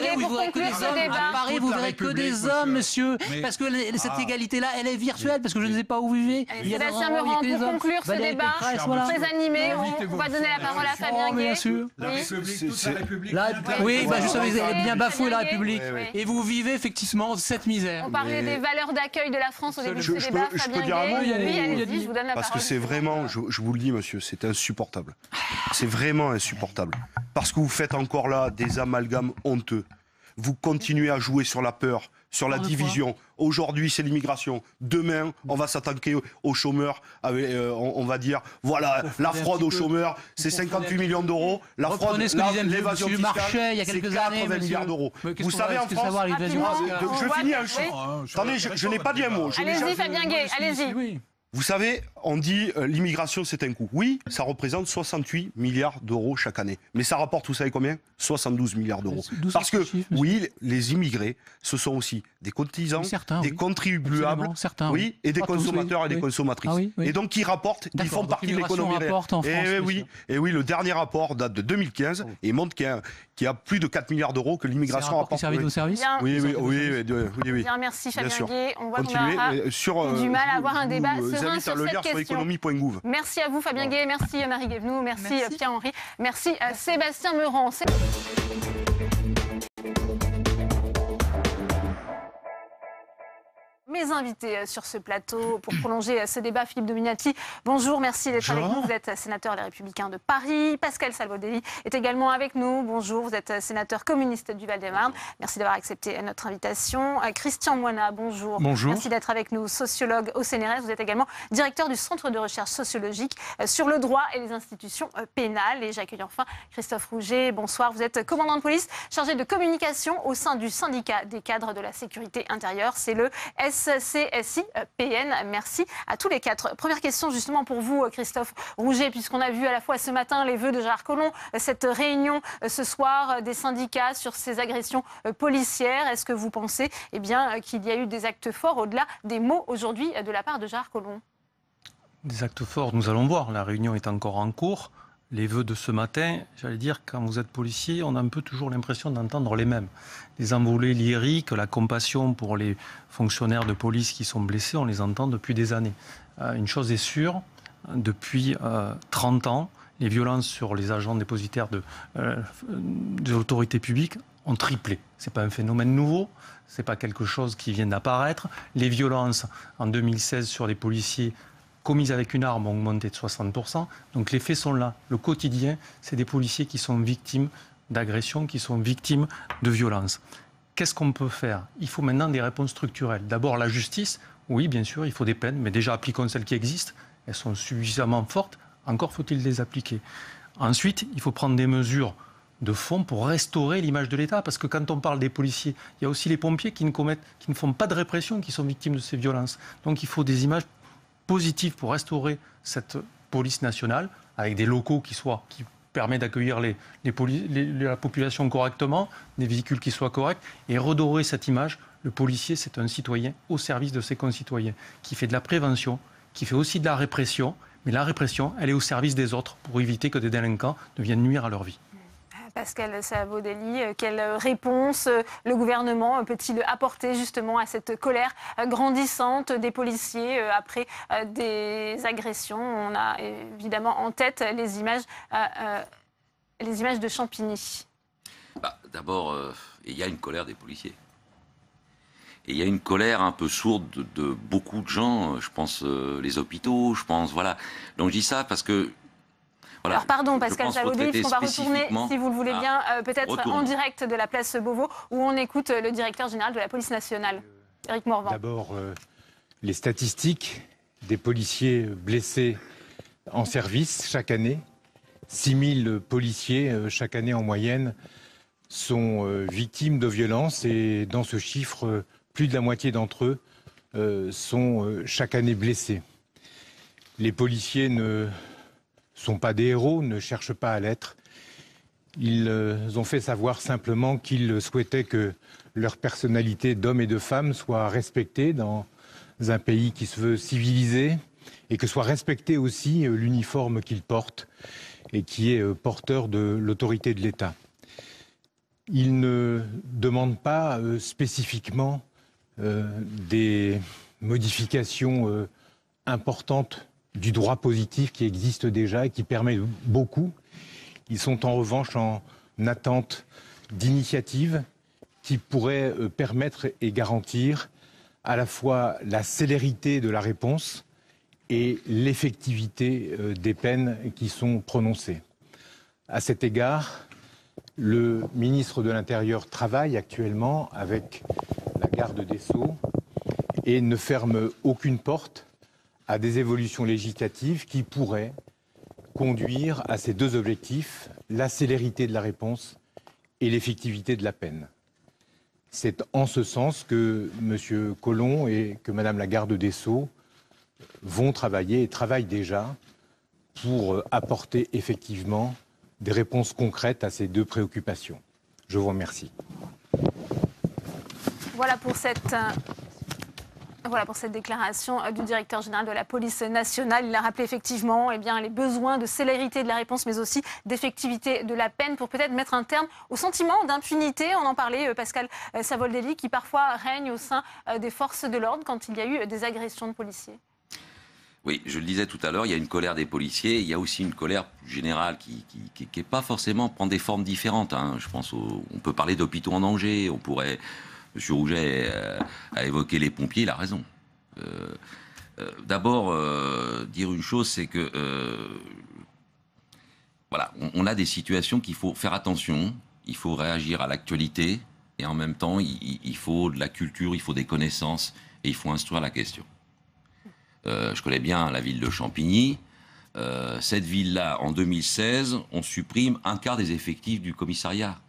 Gay, pour conclure ce débat. À Paris, vous verrez que des hommes, monsieur, parce que cette égalité-là, elle est virtuelle, parce que je ne sais pas où vous vivez. Sébastien Meurant, pour conclure ce débat, très animé, on va donner la parole à Fabien Gay. La République, toute la République. Oui, je savais, vous avez bien bafoué la République. Et vous vivez effectivement cette misère. On parlait des valeurs d'accueil de la France au début de ce débat. Fabien Gay, oui, allez-y, je vous donne la parole. Parce que c'est vraiment, je vous le dis, monsieur, c'est insupportable. C'est vraiment insupportable. Parce que vous faites encore là des amalgames honteux. Vous continuez à jouer sur la peur, sur la division. Aujourd'hui, c'est l'immigration. Demain, on va s'attaquer aux chômeurs. On va dire, voilà, la fraude aux chômeurs, c'est 58 millions d'euros. La fraude, l'évasion fiscale, c'est 80 milliards d'euros. Vous savez, en France... Je finis un champ. Attendez, je n'ai pas dit un mot. Allez-y, Fabien Gay, allez-y. Vous savez, on dit l'immigration c'est un coût. Oui, ça représente 68 milliards d'euros chaque année. Mais ça rapporte, vous savez combien? 72 milliards d'euros. Parce que, oui, les immigrés, ce sont aussi des cotisants, des contribuables, oui, et des consommateurs et des consommatrices. Et donc, ils rapportent, ils font partie de l'économie réelle. Et oui, le dernier rapport date de 2015 et montre qu'il y a plus de 4 milliards d'euros que l'immigration rapporte. C'est un rapport qui servi de service? Oui. Bien, merci Fabien Gay. On voit qu'on a du mal à avoir un débat serein sur cette question. Merci à vous Fabien Gay, merci Marie Guévenoux, merci Pierre-Henri, merci Sébastien Meurant. Mes invités sur ce plateau pour prolonger ce débat, Philippe Dominati, bonjour, merci d'être avec nous. Vous êtes sénateur Les Républicains de Paris. Pascal Salvodelli est également avec nous. Bonjour, vous êtes sénateur communiste du Val-de-Marne. Merci d'avoir accepté notre invitation. Christian Moina, bonjour. Bonjour. Merci d'être avec nous, sociologue au CNRS. Vous êtes également directeur du Centre de recherche sociologique sur le droit et les institutions pénales. Et j'accueille enfin Christophe Rouget. Bonsoir, vous êtes commandant de police chargé de communication au sein du syndicat des cadres de la sécurité intérieure. C'est le SCSI-PN. Merci à tous les quatre. Première question justement pour vous, Christophe Rouget, puisqu'on a vu à la fois ce matin les vœux de Gérard Collomb, cette réunion ce soir des syndicats sur ces agressions policières. Est-ce que vous pensez qu'il y a eu des actes forts au-delà des mots aujourd'hui de la part de Gérard Collomb? Des actes forts, nous allons voir. La réunion est encore en cours. Les vœux de ce matin, j'allais dire, quand vous êtes policier, on a un peu toujours l'impression d'entendre les mêmes. Les envolées lyriques, la compassion pour les fonctionnaires de police qui sont blessés, on les entend depuis des années. Une chose est sûre, depuis 30 ans, les violences sur les agents dépositaires de l'autorité publique ont triplé. Ce n'est pas un phénomène nouveau, ce n'est pas quelque chose qui vient d'apparaître. Les violences en 2016 sur les policiers commises avec une arme ont augmenté de 60%. Donc les faits sont là. Le quotidien, c'est des policiers qui sont victimes d'agressions, qui sont victimes de violences. Qu'est-ce qu'on peut faire? Il faut maintenant des réponses structurelles. D'abord la justice. Oui, bien sûr, il faut des peines, mais déjà appliquons celles qui existent. Elles sont suffisamment fortes. Encore faut-il les appliquer. Ensuite, il faut prendre des mesures de fond pour restaurer l'image de l'État. Parce que quand on parle des policiers, il y a aussi les pompiers qui ne font pas de répression, qui sont victimes de ces violences. Donc il faut des images positif pour restaurer cette police nationale avec des locaux qui permettent d'accueillir la population correctement, des véhicules qui soient corrects et redorer cette image. Le policier, c'est un citoyen au service de ses concitoyens qui fait de la prévention, qui fait aussi de la répression, mais la répression, elle est au service des autres pour éviter que des délinquants ne viennent nuire à leur vie. Pascal Salvodelli, quelle réponse le gouvernement peut-il apporter justement à cette colère grandissante des policiers après des agressions? On a évidemment en tête les images les images de Champigny. D'abord, il y a une colère des policiers. Et il y a une colère un peu sourde de beaucoup de gens, je pense les hôpitaux, je pense, voilà. Donc je dis ça parce que... Voilà, alors pardon Pascal Chabaudie, puisqu'on va retourner, si vous le voulez bien, peut-être en direct de la place Beauvau, où on écoute le directeur général de la police nationale, Éric Morvan. D'abord, les statistiques des policiers blessés en service chaque année. 6 000 policiers chaque année en moyenne sont victimes de violences et dans ce chiffre, plus de la moitié d'entre eux sont chaque année blessés. Les policiers ne sont pas des héros, ne cherchent pas à l'être. Ils ont fait savoir simplement qu'ils souhaitaient que leur personnalité d'hommes et de femmes soit respectée dans un pays qui se veut civilisé et que soit respecté aussi l'uniforme qu'ils portent et qui est porteur de l'autorité de l'État. Ils ne demandent pas spécifiquement des modifications importantes du droit positif qui existe déjà et qui permet beaucoup. Ils sont en revanche en attente d'initiatives qui pourraient permettre et garantir à la fois la célérité de la réponse et l'effectivité des peines qui sont prononcées. À cet égard, le ministre de l'Intérieur travaille actuellement avec la garde des Sceaux et ne ferme aucune porte à des évolutions législatives qui pourraient conduire à ces deux objectifs, la célérité de la réponse et l'effectivité de la peine. C'est en ce sens que M. Collomb et que Mme la garde des Sceaux vont travailler et travaillent déjà pour apporter effectivement des réponses concrètes à ces deux préoccupations. Je vous remercie. Voilà pour cette déclaration du directeur général de la police nationale. Il a rappelé effectivement les besoins de célérité de la réponse, mais aussi d'effectivité de la peine pour peut-être mettre un terme au sentiment d'impunité. On en parlait, Pascal Savoldelli, qui parfois règne au sein des forces de l'ordre quand il y a eu des agressions de policiers. Oui, je le disais tout à l'heure, il y a une colère des policiers, il y a aussi une colère plus générale qui n'est pas forcément prendre des formes différentes. Hein. Je pense on peut parler d'hôpitaux en danger, on pourrait... M. Rouget a évoqué les pompiers, il a raison. D'abord, dire une chose, c'est que voilà, on a des situations qu'il faut faire attention, il faut réagir à l'actualité, et en même temps, il faut de la culture, il faut des connaissances, et il faut instruire la question. Je connais bien la ville de Champigny. Cette ville-là, en 2016, on supprime un quart des effectifs du commissariat.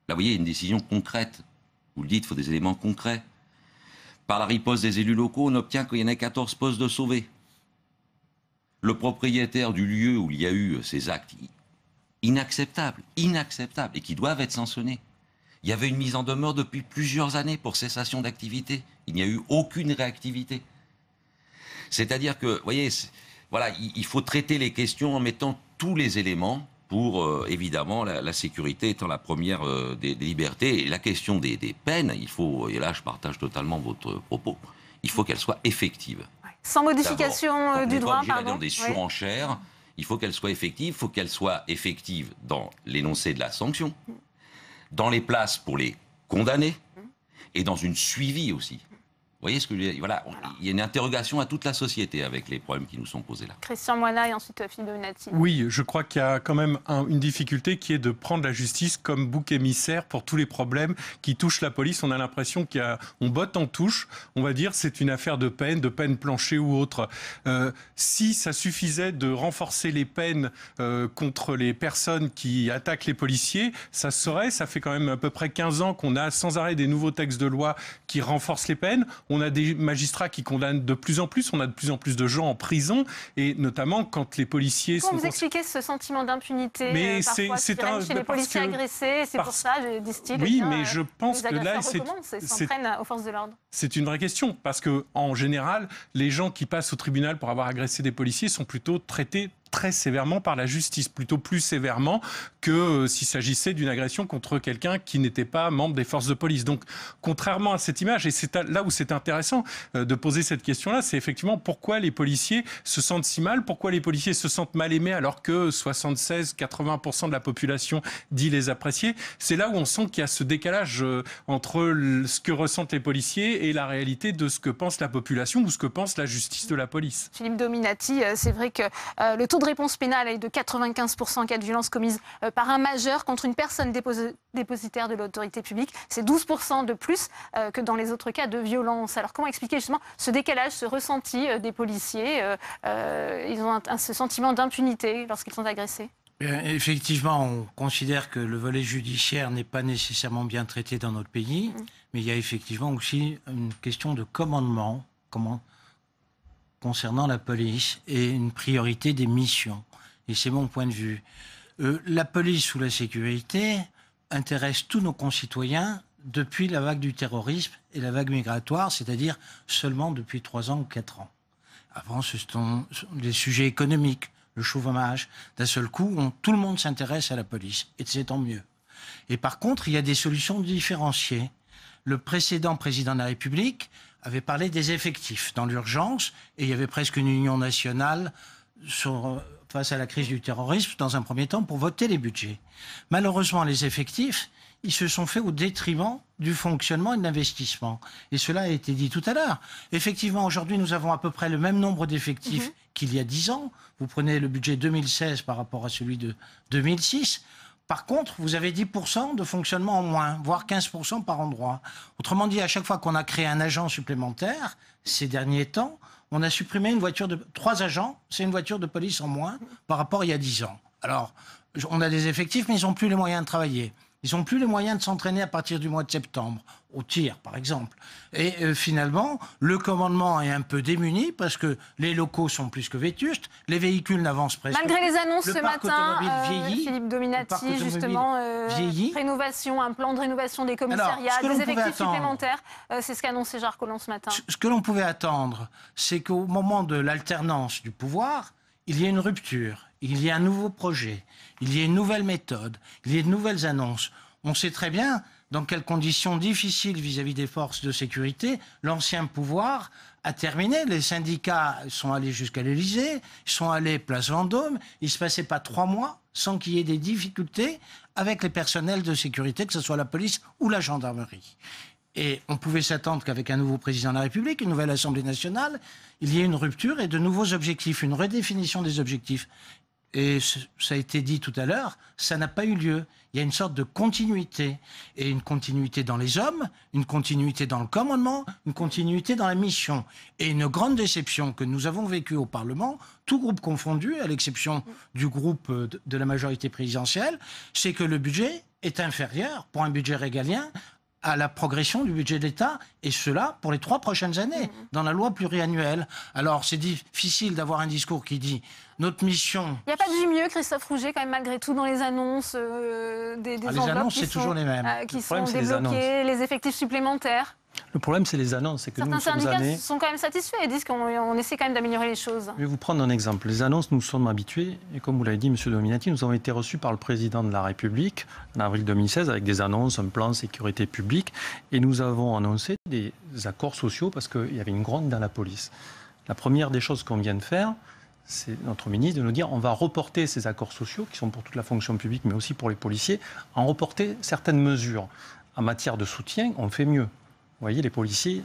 Là, vous voyez, il y a une décision concrète. Vous le dites, il faut des éléments concrets. Par la riposte des élus locaux, on obtient qu'il y en ait 14 postes de sauvés. Le propriétaire du lieu où il y a eu ces actes inacceptables, et qui doivent être sanctionnés. Il y avait une mise en demeure depuis plusieurs années pour cessation d'activité. Il n'y a eu aucune réactivité. C'est-à-dire que, vous voyez, voilà, il faut traiter les questions en mettant tous les éléments pour, évidemment, la sécurité étant la première des libertés. Et la question des peines, il faut, et là je partage totalement votre propos, il faut qu'elles soient effectives. Sans modification du droit, pardon. Dans des surenchères, il faut qu'elles soient effectives, il faut qu'elles soient effectives dans l'énoncé de la sanction, dans les places pour les condamnés, et dans une suivi aussi. Vous voyez ce que je veux dire ? Voilà, il y a une interrogation à toute la société avec les problèmes qui nous sont posés là. Christian Moina et ensuite Philippe Benatti. Oui, je crois qu'il y a quand même une difficulté qui est de prendre la justice comme bouc émissaire pour tous les problèmes qui touchent la police. On a l'impression qu'on botte en touche. On va dire c'est une affaire de peine plancher ou autre. Si ça suffisait de renforcer les peines contre les personnes qui attaquent les policiers, ça se saurait. Ça fait quand même à peu près 15 ans qu'on a sans arrêt des nouveaux textes de loi qui renforcent les peines. On a des magistrats qui condamnent de plus en plus, on a de plus en plus de gens en prison, et notamment quand les policiers sont... Vous expliquez ce sentiment d'impunité parfois qui règne chez les policiers agressés, c'est pour ça, disent-ils. Oui, mais je pense que là, s'en prennent aux forces de l'ordre. C'est une vraie question, parce qu'en général, les gens qui passent au tribunal pour avoir agressé des policiers sont plutôt traités très sévèrement par la justice, plutôt plus sévèrement que s'il s'agissait d'une agression contre quelqu'un qui n'était pas membre des forces de police. Donc, contrairement à cette image, et c'est là où c'est intéressant de poser cette question-là, c'est effectivement pourquoi les policiers se sentent si mal, pourquoi les policiers se sentent mal aimés alors que 76-80% de la population dit les apprécier. C'est là où on sent qu'il y a ce décalage entre ce que ressentent les policiers et la réalité de ce que pense la population ou ce que pense la justice de la police. Philippe Dominati, c'est vrai que le taux de réponse pénale est de 95% en cas de violence commise par un majeur contre une personne dépositaire de l'autorité publique. C'est 12% de plus que dans les autres cas de violence. Alors comment expliquer justement ce décalage, ce ressenti des policiers? Ils ont ce sentiment d'impunité lorsqu'ils sont agressés. Effectivement, on considère que le volet judiciaire n'est pas nécessairement bien traité dans notre pays, mais il y a effectivement aussi une question de commandement concernant la police et une priorité des missions. Et c'est mon point de vue. La police ou la sécurité intéresse tous nos concitoyens depuis la vague du terrorisme et la vague migratoire, c'est-à-dire seulement depuis 3 ans ou 4 ans. Avant, ce sont les sujets économiques, le chômage. D'un seul coup, tout le monde s'intéresse à la police, et c'est tant mieux. Et par contre, il y a des solutions différenciées. Le précédent président de la République avait parlé des effectifs dans l'urgence, et il y avait presque une union nationale face à la crise du terrorisme, dans un premier temps, pour voter les budgets. Malheureusement, les effectifs, ils se sont faits au détriment du fonctionnement et de l'investissement. Et cela a été dit tout à l'heure. Effectivement, aujourd'hui, nous avons à peu près le même nombre d'effectifs qu'il y a 10 ans. Vous prenez le budget 2016 par rapport à celui de 2006. Par contre, vous avez 10% de fonctionnement en moins, voire 15% par endroit. Autrement dit, à chaque fois qu'on a créé un agent supplémentaire, ces derniers temps, on a supprimé une voiture de 3 agents, c'est une voiture de police en moins par rapport à il y a 10 ans. Alors, on a des effectifs, mais ils n'ont plus les moyens de travailler. Ils n'ont plus les moyens de s'entraîner à partir du mois de septembre, au tir par exemple. Et finalement, le commandement est un peu démuni parce que les locaux sont plus que vétustes, les véhicules n'avancent presque pas. Malgré les annonces ce matin, vieillit, Philippe Dominati, justement, rénovation, un plan de rénovation des commissariats, des effectifs supplémentaires, c'est ce qu'a annoncé Gérard Collomb ce matin. Ce que l'on pouvait attendre, c'est qu'au moment de l'alternance du pouvoir, il y ait une rupture, il y ait un nouveau projet, il y ait une nouvelle méthode, il y ait de nouvelles annonces. On sait très bien dans quelles conditions difficiles vis-à-vis des forces de sécurité l'ancien pouvoir a terminé. Les syndicats sont allés jusqu'à l'Élysée, ils sont allés place Vendôme. Il ne se passait pas 3 mois sans qu'il y ait des difficultés avec les personnels de sécurité, que ce soit la police ou la gendarmerie. Et on pouvait s'attendre qu'avec un nouveau président de la République, une nouvelle Assemblée nationale, il y ait une rupture et de nouveaux objectifs, une redéfinition des objectifs. Et ça a été dit tout à l'heure, ça n'a pas eu lieu. Il y a une sorte de continuité. Et une continuité dans les hommes, une continuité dans le commandement, une continuité dans la mission. Et une grande déception que nous avons vécue au Parlement, tout groupe confondu, à l'exception du groupe de la majorité présidentielle, c'est que le budget est inférieur, pour un budget régalien, à la progression du budget de l'État, et cela pour les 3 prochaines années, dans la loi pluriannuelle. Alors c'est difficile d'avoir un discours qui dit notre mission... Il n'y a pas de du mieux, Christophe Rouget, quand même, malgré tout, dans les annonces des les annonces, c'est toujours les mêmes. Qui sont débloquées, les effectifs supplémentaires. Le problème, c'est les annonces. C'est que certains syndicats sont quand même satisfaits et disent qu'on essaie quand même d'améliorer les choses. Je vais vous prendre un exemple. Les annonces, nous sommes habitués, et comme vous l'avez dit, M. Dominati, nous avons été reçus par le président de la République en avril 2016 avec des annonces, un plan sécurité publique, et nous avons annoncé des accords sociaux parce qu'il y avait une gronde dans la police. La première des choses qu'on vient de faire, c'est notre ministre de nous dire on va reporter ces accords sociaux, qui sont pour toute la fonction publique, mais aussi pour les policiers, en reporter certaines mesures. En matière de soutien, on fait mieux. Vous voyez, les policiers,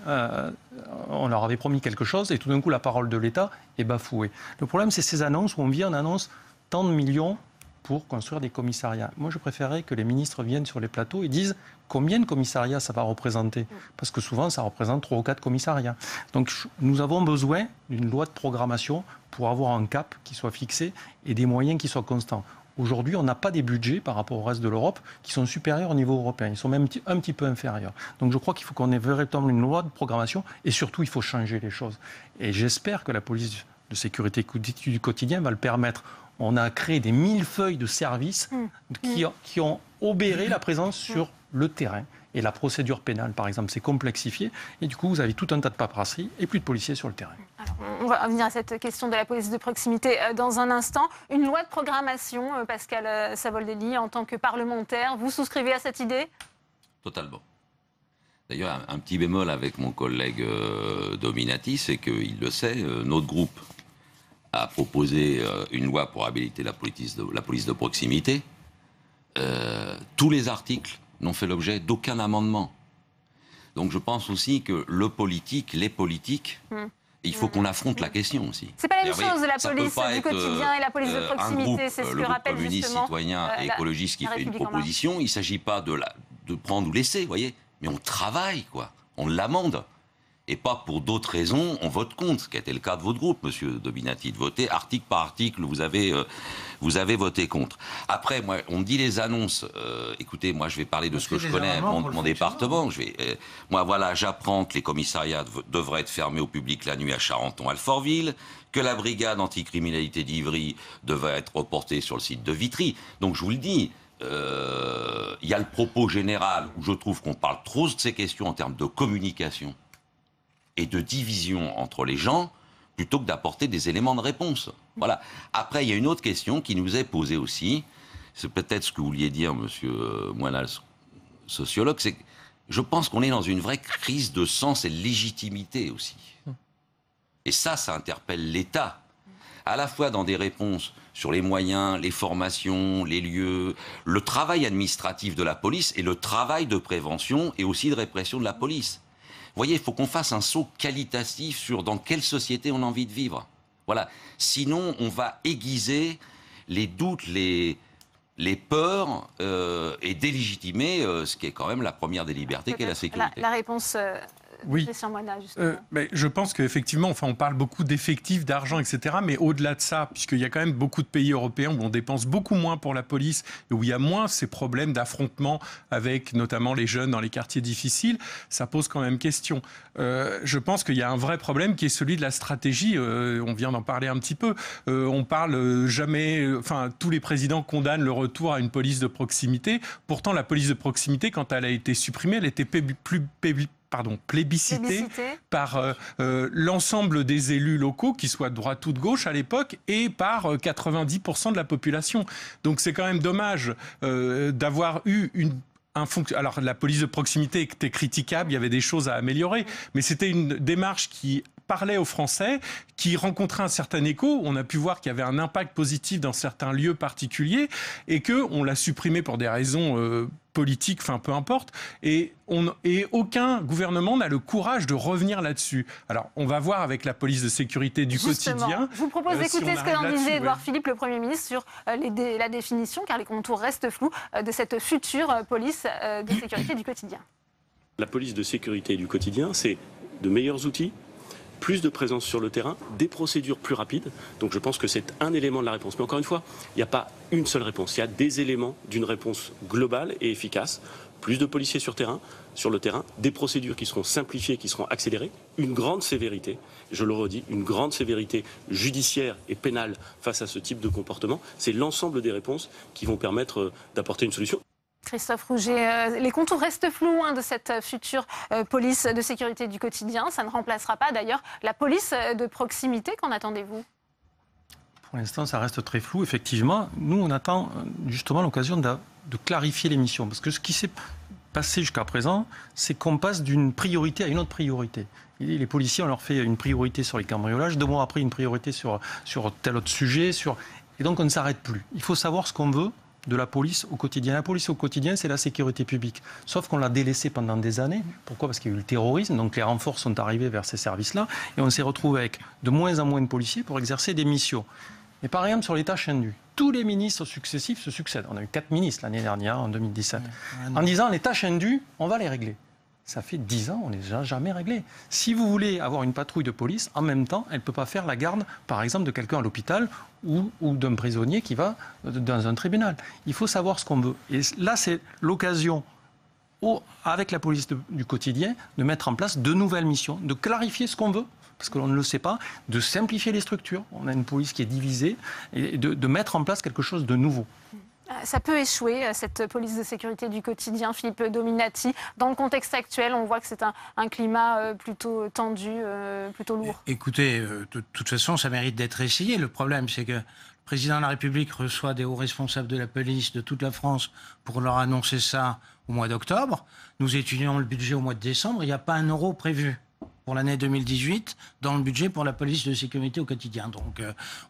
on leur avait promis quelque chose et tout d'un coup, la parole de l'État est bafouée. Le problème, c'est ces annonces où on annonce tant de millions pour construire des commissariats. Moi, je préférerais que les ministres viennent sur les plateaux et disent combien de commissariats ça va représenter. Parce que souvent, ça représente 3 ou 4 commissariats. Donc, nous avons besoin d'une loi de programmation pour avoir un cap qui soit fixé et des moyens qui soient constants. Aujourd'hui, on n'a pas des budgets par rapport au reste de l'Europe qui sont supérieurs au niveau européen. Ils sont même un petit peu inférieurs. Donc je crois qu'il faut qu'on ait véritablement une loi de programmation et surtout, il faut changer les choses. Et j'espère que la police de sécurité du quotidien va le permettre. On a créé des millefeuilles de services qui ont obérer la présence sur le terrain. Et la procédure pénale, par exemple, s'est complexifiée. Et du coup, vous avez tout un tas de paperasserie et plus de policiers sur le terrain. Alors, on va revenir à cette question de la police de proximité dans un instant. Une loi de programmation, Pascal Savoldelli, en tant que parlementaire, vous souscrivez à cette idée ? Totalement. D'ailleurs, un petit bémol avec mon collègue Dominati, c'est qu'il le sait, notre groupe a proposé une loi pour habiliter la police de proximité. Tous les articles n'ont fait l'objet d'aucun amendement. Donc je pense aussi que le politique, les politiques, il faut qu'on affronte la question aussi. C'est pas la même chose, la police du quotidien et la police de proximité. C'est ce que rappelle communiste, justement citoyen et écologiste qui fait une proposition. Il ne s'agit pas de prendre ou laisser, vous voyez, mais on travaille, quoi. On l'amende. Et pas pour d'autres raisons, on vote contre, ce qui a été le cas de votre groupe, monsieur Dominati, de voter article par article, vous avez voté contre. Après, moi, on me dit les annonces. Écoutez, moi, je vais parler de ce que je connais, mon département. Moi, voilà, j'apprends que les commissariats devraient être fermés au public la nuit à Charenton-Alfortville, que la brigade anticriminalité d'Ivry devrait être reportée sur le site de Vitry. Donc, je vous le dis, il y a le propos général où je trouve qu'on parle trop de ces questions en termes de communication et de division entre les gens, plutôt que d'apporter des éléments de réponse. Voilà. Après, il y a une autre question qui nous est posée aussi. C'est peut-être ce que vous vouliez dire, monsieur Moinal, sociologue. C'est que je pense qu'on est dans une vraie crise de sens et de légitimité aussi. Et ça interpelle l'État. À la fois dans des réponses sur les moyens, les formations, les lieux, le travail administratif de la police et le travail de prévention et aussi de répression de la police. Vous voyez, il faut qu'on fasse un saut qualitatif sur dans quelle société on a envie de vivre. Voilà. Sinon, on va aiguiser les doutes, les peurs et délégitimer ce qui est quand même la première des libertés, qui est la sécurité. La réponse... Oui, mais je pense qu'effectivement, on parle beaucoup d'effectifs, d'argent, etc. Mais au-delà de ça, puisqu'il y a quand même beaucoup de pays européens où on dépense beaucoup moins pour la police et où il y a moins ces problèmes d'affrontement avec notamment les jeunes dans les quartiers difficiles, ça pose quand même question. Je pense qu'il y a un vrai problème qui est celui de la stratégie. On vient d'en parler un petit peu. On parle jamais... tous les présidents condamnent le retour à une police de proximité. Pourtant, la police de proximité, quand elle a été supprimée, elle était plébiscité par l'ensemble des élus locaux, qu'ils soient de droite ou de gauche à l'époque, et par 90% de la population. Donc c'est quand même dommage d'avoir eu Alors la police de proximité était critiquable, il y avait des choses à améliorer, mais c'était une démarche qui parlait aux Français, qui rencontrait un certain écho. On a pu voir qu'il y avait un impact positif dans certains lieux particuliers et qu'on l'a supprimé pour des raisons politiques, peu importe. Et aucun gouvernement n'a le courage de revenir là-dessus. Alors, on va voir avec la police de sécurité du quotidien. Je vous propose d'écouter ce que en disait Édouard Philippe, le Premier ministre, sur la définition, car les contours restent flous, de cette future police de sécurité du quotidien. La police de sécurité du quotidien, c'est de meilleurs outils, plus de présence sur le terrain, des procédures plus rapides. Donc je pense que c'est un élément de la réponse. Mais encore une fois, il n'y a pas une seule réponse. Il y a des éléments d'une réponse globale et efficace. Plus de policiers sur le terrain, des procédures qui seront simplifiées, qui seront accélérées, une grande sévérité, je le redis, une grande sévérité judiciaire et pénale face à ce type de comportement. C'est l'ensemble des réponses qui vont permettre d'apporter une solution. Christophe Rouget, les contours restent flous de cette future police de sécurité du quotidien. Ça ne remplacera pas d'ailleurs la police de proximité. Qu'en attendez-vous ? Pour l'instant, ça reste très flou. Effectivement, nous, on attend justement l'occasion de clarifier les missions. Parce que ce qui s'est passé jusqu'à présent, c'est qu'on passe d'une priorité à une autre priorité. Les policiers, on leur fait une priorité sur les cambriolages, 2 mois après, une priorité sur tel autre sujet. Et donc, on ne s'arrête plus. Il faut savoir ce qu'on veut de la police au quotidien. La police au quotidien, c'est la sécurité publique. Sauf qu'on l'a délaissée pendant des années. Pourquoi ? Parce qu'il y a eu le terrorisme, donc les renforts sont arrivés vers ces services-là, et on s'est retrouvé avec de moins en moins de policiers pour exercer des missions. Mais par exemple, sur les tâches indues, tous les ministres successifs se succèdent. On a eu 4 ministres l'année dernière, en 2017, en disant les tâches indues, on va les régler. Ça fait 10 ans, on ne les a jamais réglées. Si vous voulez avoir une patrouille de police, en même temps, elle ne peut pas faire la garde, par exemple, de quelqu'un à l'hôpital ou d'un prisonnier qui va dans un tribunal. Il faut savoir ce qu'on veut. Et là, c'est l'occasion, avec la police du quotidien, de mettre en place de nouvelles missions, de clarifier ce qu'on veut, parce que l'on ne le sait pas, de simplifier les structures. On a une police qui est divisée, et de mettre en place quelque chose de nouveau. Ça peut échouer, cette police de sécurité du quotidien, Philippe Dominati. Dans le contexte actuel, on voit que c'est un climat plutôt tendu, plutôt lourd. Écoutez, de toute façon, ça mérite d'être essayé. Le problème, c'est que le président de la République reçoit des hauts responsables de la police de toute la France pour leur annoncer ça au mois d'octobre. Nous étudions le budget au mois de décembre. Il n'y a pas un euro prévu pour l'année 2018 dans le budget pour la police de sécurité au quotidien. Donc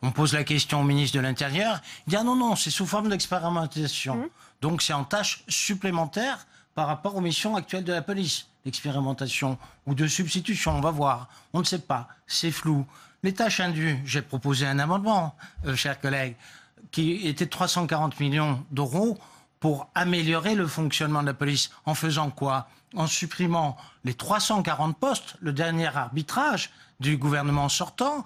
on pose la question au ministre de l'Intérieur, il dit ah non, c'est sous forme d'expérimentation. Donc c'est en tâche supplémentaire par rapport aux missions actuelles de la police. L'expérimentation ou de substitution, on va voir. On ne sait pas, c'est flou. Les tâches indues, j'ai proposé un amendement, chers collègues, qui était de 340 millions d'euros pour améliorer le fonctionnement de la police. En faisant quoi ? En supprimant les 340 postes, le dernier arbitrage du gouvernement sortant,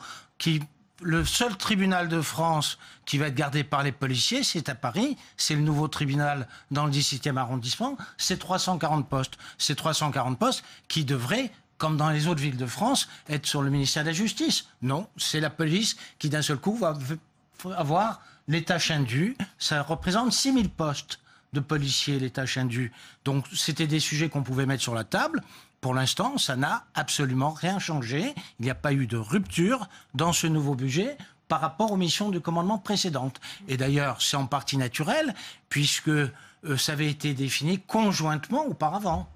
le seul tribunal de France qui va être gardé par les policiers, c'est à Paris, c'est le nouveau tribunal dans le 17e arrondissement, c'est 340 postes. Ces 340 postes qui devraient, comme dans les autres villes de France, être sur le ministère de la Justice. Non, c'est la police qui d'un seul coup va avoir les tâches indues. Ça représente 6 000 postes de policiers, les tâches indues. Donc, c'était des sujets qu'on pouvait mettre sur la table. Pour l'instant, ça n'a absolument rien changé. Il n'y a pas eu de rupture dans ce nouveau budget par rapport aux missions de commandement précédentes. Et d'ailleurs, c'est en partie naturel, puisque ça avait été défini conjointement auparavant.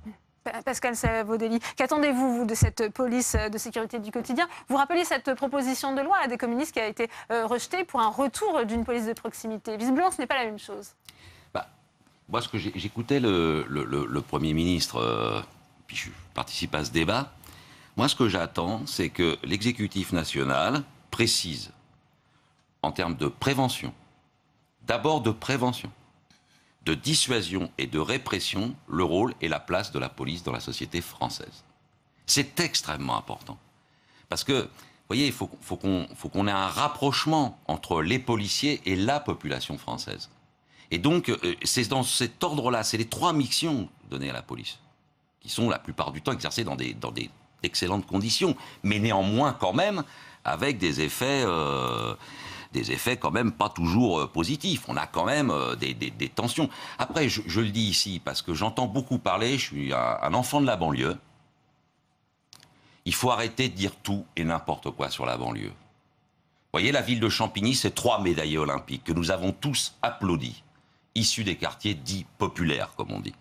Pascal Savoldelli, qu'attendez-vous, vous, de cette police de sécurité du quotidien? Vous rappelez cette proposition de loi des communistes qui a été rejetée pour un retour d'une police de proximité. Visiblement, ce n'est pas la même chose. Moi, ce que j'écoutais le Premier ministre, puis je participe à ce débat, moi, ce que j'attends, c'est que l'exécutif national précise, en termes de prévention, d'abord de prévention, de dissuasion et de répression, le rôle et la place de la police dans la société française. C'est extrêmement important. Parce que, vous voyez, il faut qu'on ait un rapprochement entre les policiers et la population française. Et donc, c'est dans cet ordre-là, c'est les 3 missions données à la police, qui sont la plupart du temps exercées dans des excellentes conditions, mais néanmoins quand même avec des effets quand même pas toujours positifs. On a quand même des tensions. Après, je le dis ici, parce que j'entends beaucoup parler, je suis un enfant de la banlieue. Il faut arrêter de dire tout et n'importe quoi sur la banlieue. Vous voyez, la ville de Champigny, c'est 3 médaillés olympiques que nous avons tous applaudis, issus des quartiers dits populaires, comme on dit.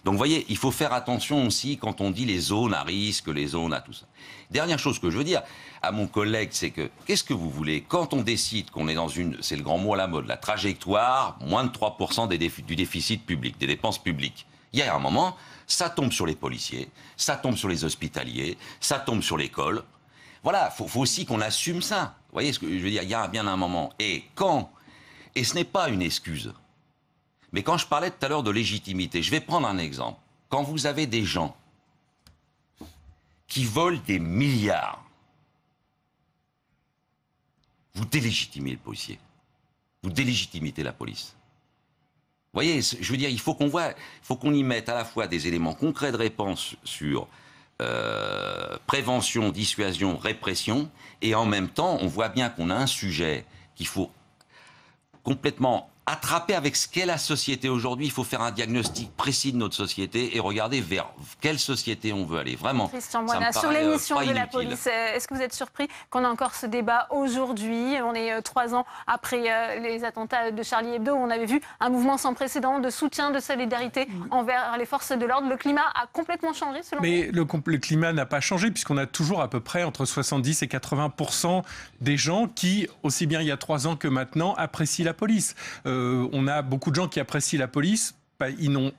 Donc, vous voyez, il faut faire attention aussi quand on dit les zones à risque, les zones à tout ça. Dernière chose que je veux dire à mon collègue, c'est que, qu'est-ce que vous voulez? Quand on décide qu'on est dans c'est le grand mot à la mode, la trajectoire, moins de 3% du déficit public, des dépenses publiques. Il y a un moment, ça tombe sur les policiers, ça tombe sur les hospitaliers, ça tombe sur l'école. Voilà, faut aussi qu'on assume ça. Vous voyez ce que je veux dire? Il y a bien un moment. Et ce n'est pas une excuse. Mais quand je parlais tout à l'heure de légitimité, je vais prendre un exemple. Quand vous avez des gens qui volent des milliards, vous délégitimez le policier. Vous délégitimez la police. Vous voyez, je veux dire, il faut qu'on y mette à la fois des éléments concrets de réponse sur prévention, dissuasion, répression, et en même temps, on voit bien qu'on a un sujet qu'il faut complètement attraper avec ce qu'est la société aujourd'hui. Il faut faire un diagnostic précis de notre société et regarder vers quelle société on veut aller. Vraiment. Christian Moina, sur l'émission de la police, est-ce que vous êtes surpris qu'on a encore ce débat aujourd'hui? On est 3 ans après les attentats de Charlie Hebdo, où on avait vu un mouvement sans précédent de soutien, de solidarité envers les forces de l'ordre. Le climat a complètement changé, selon vous? Mais le climat n'a pas changé, puisqu'on a toujours à peu près entre 70 et 80% des gens qui, aussi bien il y a 3 ans que maintenant, apprécient la police. On a beaucoup de gens qui apprécient la police. Ils n'ont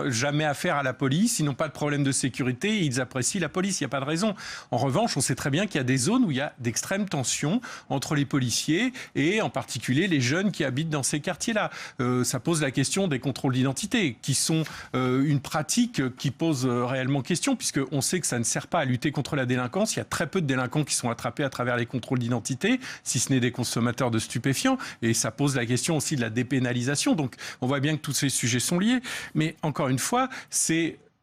jamais affaire à la police, ils n'ont pas de problème de sécurité, ils apprécient la police, il n'y a pas de raison. En revanche, on sait très bien qu'il y a des zones où il y a d'extrêmes tensions entre les policiers et en particulier les jeunes qui habitent dans ces quartiers-là. Ça pose la question des contrôles d'identité, qui sont une pratique qui pose réellement question, puisqu'on sait que ça ne sert pas à lutter contre la délinquance. Il y a très peu de délinquants qui sont attrapés à travers les contrôles d'identité, si ce n'est des consommateurs de stupéfiants, et ça pose la question aussi de la dépénalisation. Donc on voit bien que tous ces sujets sont liés, mais encore une fois,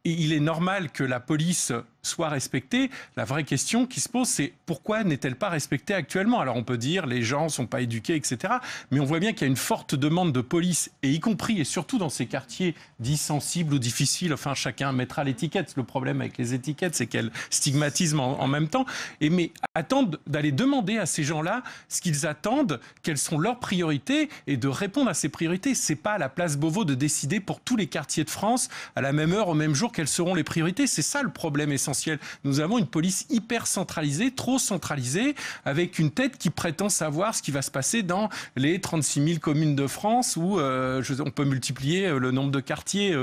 il est normal que la police soit respectée. La vraie question qui se pose, c'est pourquoi n'est-elle pas respectée actuellement? Alors on peut dire les gens ne sont pas éduqués, etc. Mais on voit bien qu'il y a une forte demande de police, et y compris et surtout dans ces quartiers dits sensibles ou difficiles. Enfin, chacun mettra l'étiquette. Le problème avec les étiquettes, c'est qu'elles stigmatisent en même temps. Mais attendent d'aller demander à ces gens-là ce qu'ils attendent, quelles sont leurs priorités, et de répondre à ces priorités. C'est pas à la place Beauvau de décider pour tous les quartiers de France, à la même heure, au même jour, quelles seront les priorités. C'est ça le problème essentiel. Nous avons une police hyper centralisée, trop centralisée, avec une tête qui prétend savoir ce qui va se passer dans les 36 000 communes de France, où on peut multiplier le nombre de quartiers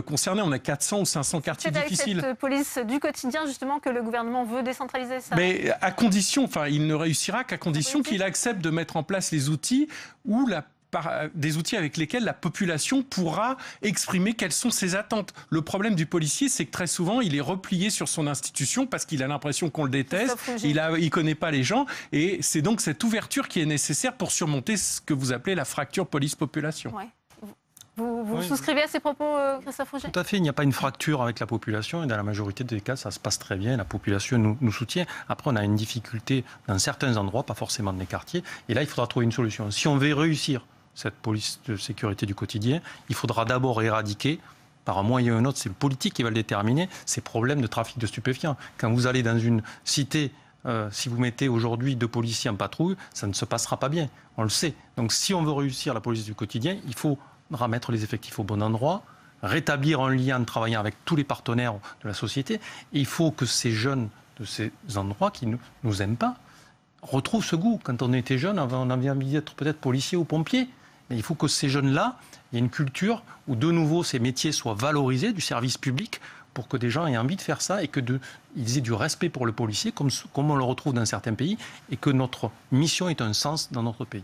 concernés. On a 400 ou 500 quartiers difficiles. C'est avec cette police du quotidien, justement, que le gouvernement veut décentraliser ça? Mais à condition, enfin, il ne réussira qu'à condition qu'il accepte de mettre en place les outils où des outils avec lesquels la population pourra exprimer quelles sont ses attentes. Le problème du policier, c'est que très souvent, il est replié sur son institution parce qu'il a l'impression qu'on le déteste, il connaît pas les gens, et c'est donc cette ouverture qui est nécessaire pour surmonter ce que vous appelez la fracture police-population. Ouais. Vous souscrivez à ces propos, Christophe Fauget? Tout à fait, il n'y a pas une fracture avec la population, et dans la majorité des cas, ça se passe très bien, la population nous soutient. Après, on a une difficulté dans certains endroits, pas forcément dans les quartiers, et là, il faudra trouver une solution. Si on veut réussir cette police de sécurité du quotidien, il faudra d'abord éradiquer, par un moyen ou un autre, c'est le politique qui va le déterminer, ces problèmes de trafic de stupéfiants. Quand vous allez dans une cité, si vous mettez aujourd'hui 2 policiers en patrouille, ça ne se passera pas bien, on le sait. Donc si on veut réussir la police du quotidien, il faut remettre les effectifs au bon endroit, rétablir un lien en travaillant avec tous les partenaires de la société. Et il faut que ces jeunes de ces endroits qui ne nous aiment pas retrouvent ce goût. Quand on était jeune, on avait envie d'être peut-être policier ou pompier. Et il faut que ces jeunes-là, il y ait une culture où de nouveau ces métiers soient valorisés, du service public, pour que des gens aient envie de faire ça et qu'ils aient du respect pour le policier, comme on le retrouve dans certains pays, et que notre mission ait un sens dans notre pays.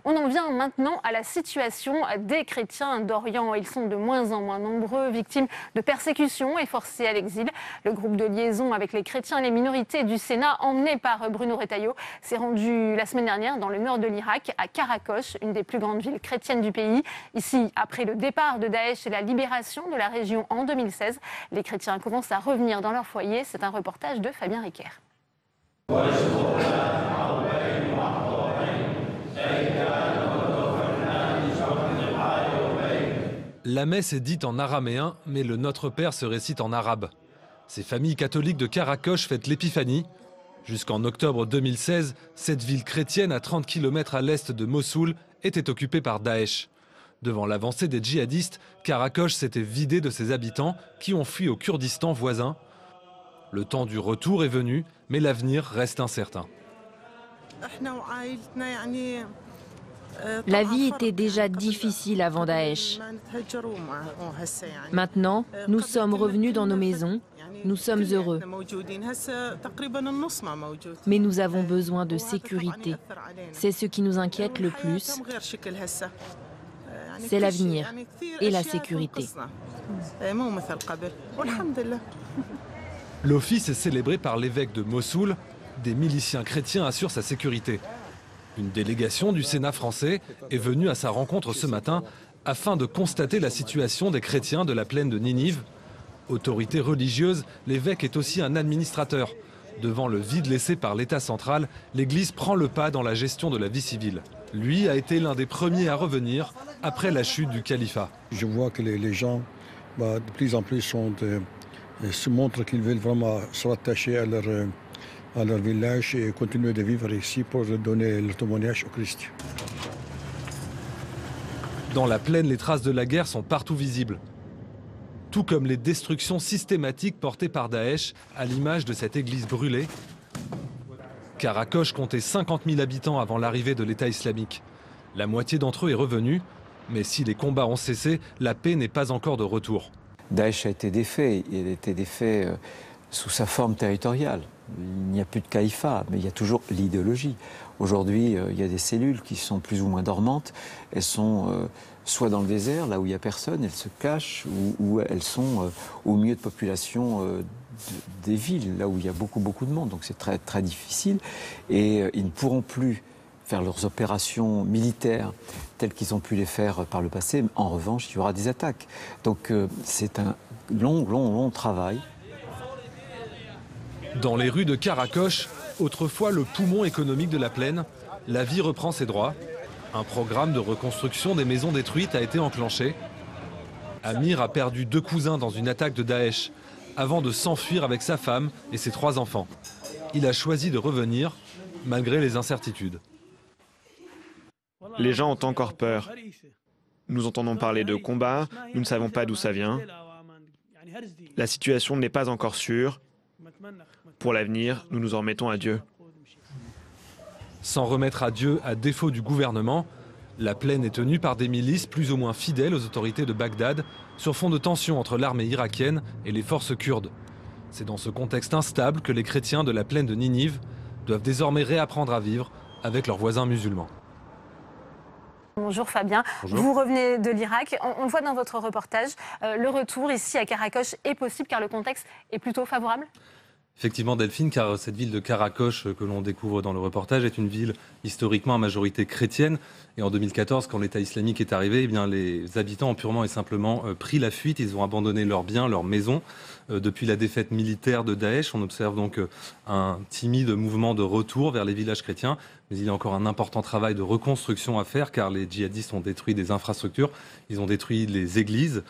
On en vient maintenant à la situation des chrétiens d'Orient. Ils sont de moins en moins nombreux, victimes de persécutions et forcés à l'exil. Le groupe de liaison avec les chrétiens et les minorités du Sénat, emmené par Bruno Retailleau, s'est rendu la semaine dernière dans le nord de l'Irak, à Karakosh, une des plus grandes villes chrétiennes du pays. Ici, après le départ de Daesh et la libération de la région en 2016, les chrétiens commencent à revenir dans leur foyer. C'est un reportage de Fabien Riquer. La messe est dite en araméen, mais le Notre Père se récite en arabe. Ces familles catholiques de Karakosh fêtent l'épiphanie. Jusqu'en octobre 2016, cette ville chrétienne à 30 km à l'est de Mossoul était occupée par Daesh. Devant l'avancée des djihadistes, Karakosh s'était vidé de ses habitants qui ont fui au Kurdistan voisin. Le temps du retour est venu, mais l'avenir reste incertain. La vie était déjà difficile avant Daesh. Maintenant, nous sommes revenus dans nos maisons, nous sommes heureux. Mais nous avons besoin de sécurité. C'est ce qui nous inquiète le plus. C'est l'avenir et la sécurité. L'office est célébré par l'évêque de Mossoul. Des miliciens chrétiens assurent sa sécurité. Une délégation du Sénat français est venue à sa rencontre ce matin afin de constater la situation des chrétiens de la plaine de Ninive. Autorité religieuse, l'évêque est aussi un administrateur. Devant le vide laissé par l'État central, l'Église prend le pas dans la gestion de la vie civile. Lui a été l'un des premiers à revenir après la chute du califat. Je vois que les gens, de plus en plus, se montrent qu'ils veulent vraiment se rattacher à leur village et continuer de vivre ici pour donner le témoignage au Christ. Dans la plaine, les traces de la guerre sont partout visibles. Tout comme les destructions systématiques portées par Daesh, à l'image de cette église brûlée. Karakosh comptait 50 000 habitants avant l'arrivée de l'État islamique. La moitié d'entre eux est revenue, mais si les combats ont cessé, la paix n'est pas encore de retour. Daesh a été défait, il a été défait sous sa forme territoriale. Il n'y a plus de califat, mais il y a toujours l'idéologie. Aujourd'hui, il y a des cellules qui sont plus ou moins dormantes. Elles sont soit dans le désert, là où il n'y a personne, elles se cachent, ou elles sont au milieu de populations des villes, là où il y a beaucoup de monde. Donc c'est très, très difficile. Et ils ne pourront plus faire leurs opérations militaires telles qu'ils ont pu les faire par le passé. En revanche, il y aura des attaques. Donc c'est un long travail. Dans les rues de Karakoche, autrefois le poumon économique de la plaine, la vie reprend ses droits. Un programme de reconstruction des maisons détruites a été enclenché. Amir a perdu 2 cousins dans une attaque de Daesh avant de s'enfuir avec sa femme et ses 3 enfants. Il a choisi de revenir malgré les incertitudes. Les gens ont encore peur. Nous entendons parler de combats, nous ne savons pas d'où ça vient. La situation n'est pas encore sûre. Pour l'avenir, nous nous en remettons à Dieu. S'en remettre à Dieu à défaut du gouvernement, la plaine est tenue par des milices plus ou moins fidèles aux autorités de Bagdad sur fond de tensions entre l'armée irakienne et les forces kurdes. C'est dans ce contexte instable que les chrétiens de la plaine de Ninive doivent désormais réapprendre à vivre avec leurs voisins musulmans. Bonjour Fabien, Bonjour. Vous revenez de l'Irak. On le voit dans votre reportage, le retour ici à Karakoche est possible car le contexte est plutôt favorable? Effectivement Delphine, car cette ville de Karakoche que l'on découvre dans le reportage est une ville historiquement à majorité chrétienne. Et en 2014, quand l'État islamique est arrivé, eh bien, les habitants ont purement et simplement pris la fuite. Ils ont abandonné leurs biens, leurs maisons. Depuis la défaite militaire de Daesh, on observe donc un timide mouvement de retour vers les villages chrétiens. Mais il y a encore un important travail de reconstruction à faire, car les djihadistes ont détruit des infrastructures. Ils ont détruit les églises.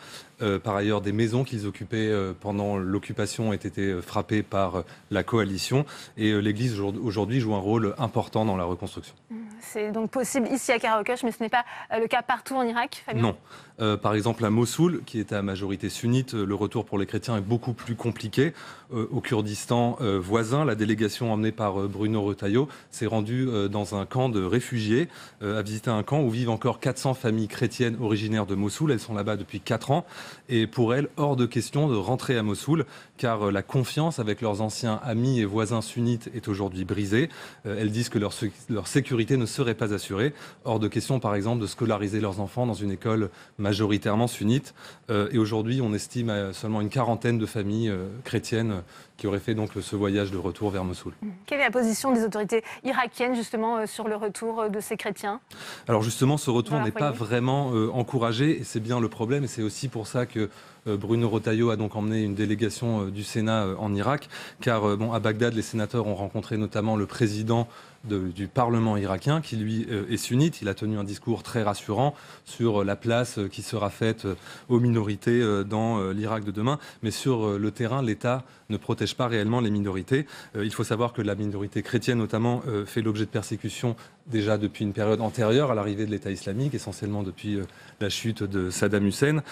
Par ailleurs, des maisons qu'ils occupaient pendant l'occupation ont été frappées par la coalition. Et l'église aujourd'hui joue un rôle important dans la reconstruction. C'est donc possible ici à Karakoche, mais ce n'est pas le cas partout en Irak, Fabien? Non. Par exemple, à Mossoul, qui est à majorité sunnite, le retour pour les chrétiens est beaucoup plus compliqué. Au Kurdistan voisin, la délégation emmenée par Bruno Retailleau s'est rendue dans un camp de réfugiés, a visité un camp où vivent encore 400 familles chrétiennes originaires de Mossoul. Elles sont là-bas depuis 4 ans. Et pour elles, hors de question de rentrer à Mossoul, car la confiance avec leurs anciens amis et voisins sunnites est aujourd'hui brisée. Elles disent que leur sécurité ne serait pas assurée. Hors de question, par exemple, de scolariser leurs enfants dans une école majoritairement sunnite. Et aujourd'hui, on estime à seulement une 40aine de familles chrétiennes qui auraient fait donc ce voyage de retour vers Mossoul. Quelle est la position des autorités irakiennes justement sur le retour de ces chrétiens? Alors justement, ce retour n'est pas vraiment encouragé et c'est bien le problème. Et c'est aussi pour ça que Bruno Retailleau a donc emmené une délégation du Sénat en Irak, car à Bagdad, les sénateurs ont rencontré notamment le président du Parlement irakien, qui lui est sunnite. Il a tenu un discours très rassurant sur la place qui sera faite aux minorités dans l'Irak de demain. Mais sur le terrain, l'État ne protège pas réellement les minorités. Il faut savoir que la minorité chrétienne, notamment, fait l'objet de persécutions déjà depuis une période antérieure à l'arrivée de l'État islamique, essentiellement depuis la chute de Saddam Hussein.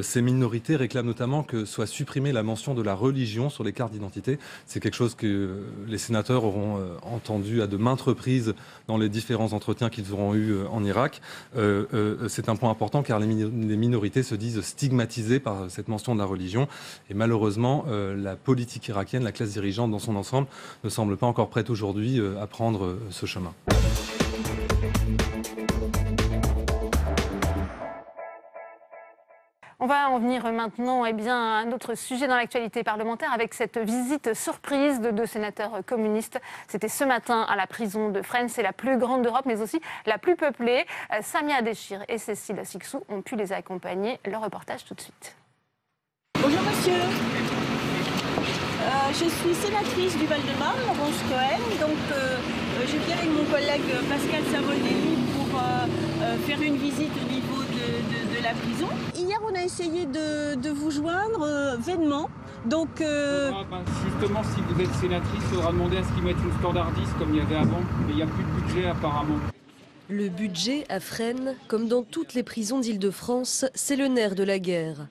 Ces minorités réclament notamment que soit supprimée la mention de la religion sur les cartes d'identité. C'est quelque chose que les sénateurs auront entendu à de maintes reprises dans les différents entretiens qu'ils auront eus en Irak. C'est un point important car les minorités se disent stigmatisées par cette mention de la religion. Et malheureusement, la politique irakienne, la classe dirigeante dans son ensemble, ne semble pas encore prête aujourd'hui à prendre ce chemin. On va en venir maintenant à un autre sujet dans l'actualité parlementaire avec cette visite surprise de 2 sénateurs communistes. C'était ce matin à la prison de Fresnes, c'est la plus grande d'Europe mais aussi la plus peuplée. Samia Adechir et Cécile Sixou ont pu les accompagner. Leur reportage tout de suite. Bonjour monsieur, je suis sénatrice du Val-de-Marne, Laurence Cohen. Donc je viens avec mon collègue Pascal Savoldelli pour faire une visite au niveau de la prison. Hier, on a essayé de vous joindre vainement. Donc, justement, si vous êtes sénatrice, il faudra demander à ce qu'ils mettent une standardiste comme il y avait avant. Mais il n'y a plus de budget apparemment. Le budget à Fresnes, comme dans toutes les prisons d'Île-de-France, c'est le nerf de la guerre.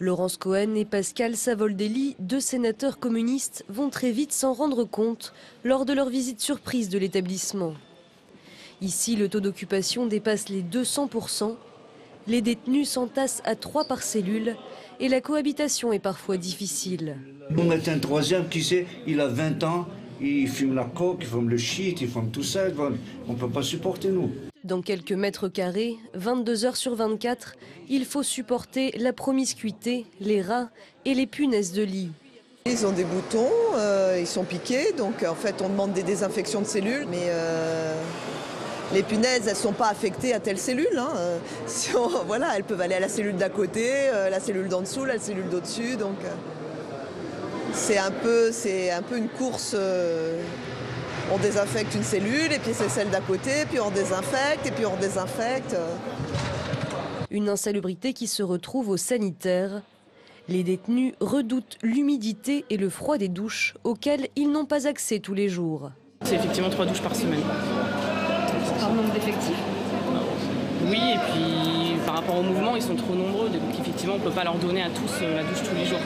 Laurence Cohen et Pascal Savoldelli, 2 sénateurs communistes, vont très vite s'en rendre compte lors de leur visite surprise de l'établissement. Ici, le taux d'occupation dépasse les 200%. Les détenus s'entassent à 3 par cellule et la cohabitation est parfois difficile. On met un 3e qui sait, il a 20 ans, il fume la coke, il fume le shit, il fume tout ça. On ne peut pas supporter, nous. Dans quelques mètres carrés, 22 heures sur 24, il faut supporter la promiscuité, les rats et les punaises de lit. Ils ont des boutons, ils sont piqués, donc en fait on demande des désinfections de cellules, mais Les punaises, elles ne sont pas affectées à telle cellule. Hein. Voilà, elles peuvent aller à la cellule d'à côté, la cellule d'en dessous, la cellule d'au-dessus. Donc, c'est un peu une course. On désinfecte une cellule, et puis c'est celle d'à côté, puis on désinfecte, et puis on désinfecte. Une insalubrité qui se retrouve au sanitaire. Les détenus redoutent l'humidité et le froid des douches auxquelles ils n'ont pas accès tous les jours. C'est effectivement 3 douches par semaine. Par nombre d'effectifs ? Oui, et puis par rapport au mouvement, ils sont trop nombreux, donc effectivement on ne peut pas leur donner à tous la douche tous les jours.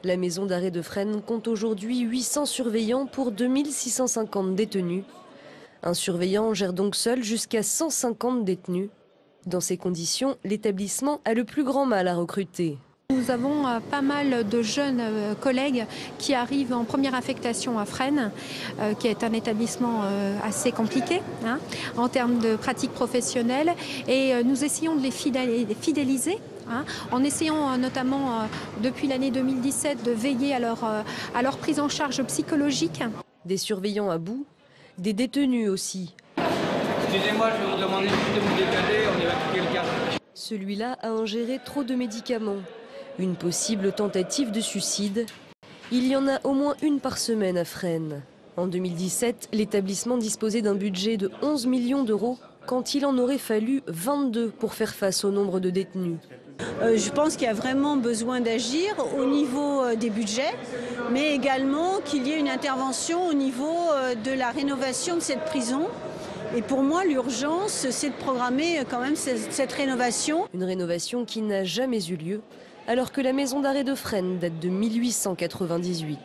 La maison d'arrêt de Fresnes compte aujourd'hui 800 surveillants pour 2650 détenus. Un surveillant gère donc seul jusqu'à 150 détenus. Dans ces conditions, l'établissement a le plus grand mal à recruter. Nous avons pas mal de jeunes collègues qui arrivent en première affectation à Fresnes, qui est un établissement assez compliqué en termes de pratiques professionnelles. Et nous essayons de les fidéliser, en essayant notamment depuis l'année 2017 de veiller à leur prise en charge psychologique. Des surveillants à bout, des détenus aussi. Excusez-moi, je vais vous demander de vous décaler, on évacue quelqu'un. Celui-là a ingéré trop de médicaments. Une possible tentative de suicide. Il y en a au moins une par semaine à Fresnes. En 2017, l'établissement disposait d'un budget de 11 millions d'euros quand il en aurait fallu 22 pour faire face au nombre de détenus. Je pense qu'il y a vraiment besoin d'agir au niveau des budgets, mais également qu'il y ait une intervention au niveau de la rénovation de cette prison. Et pour moi, l'urgence, c'est de programmer quand même cette rénovation. Une rénovation qui n'a jamais eu lieu, alors que la maison d'arrêt de Fresnes date de 1898.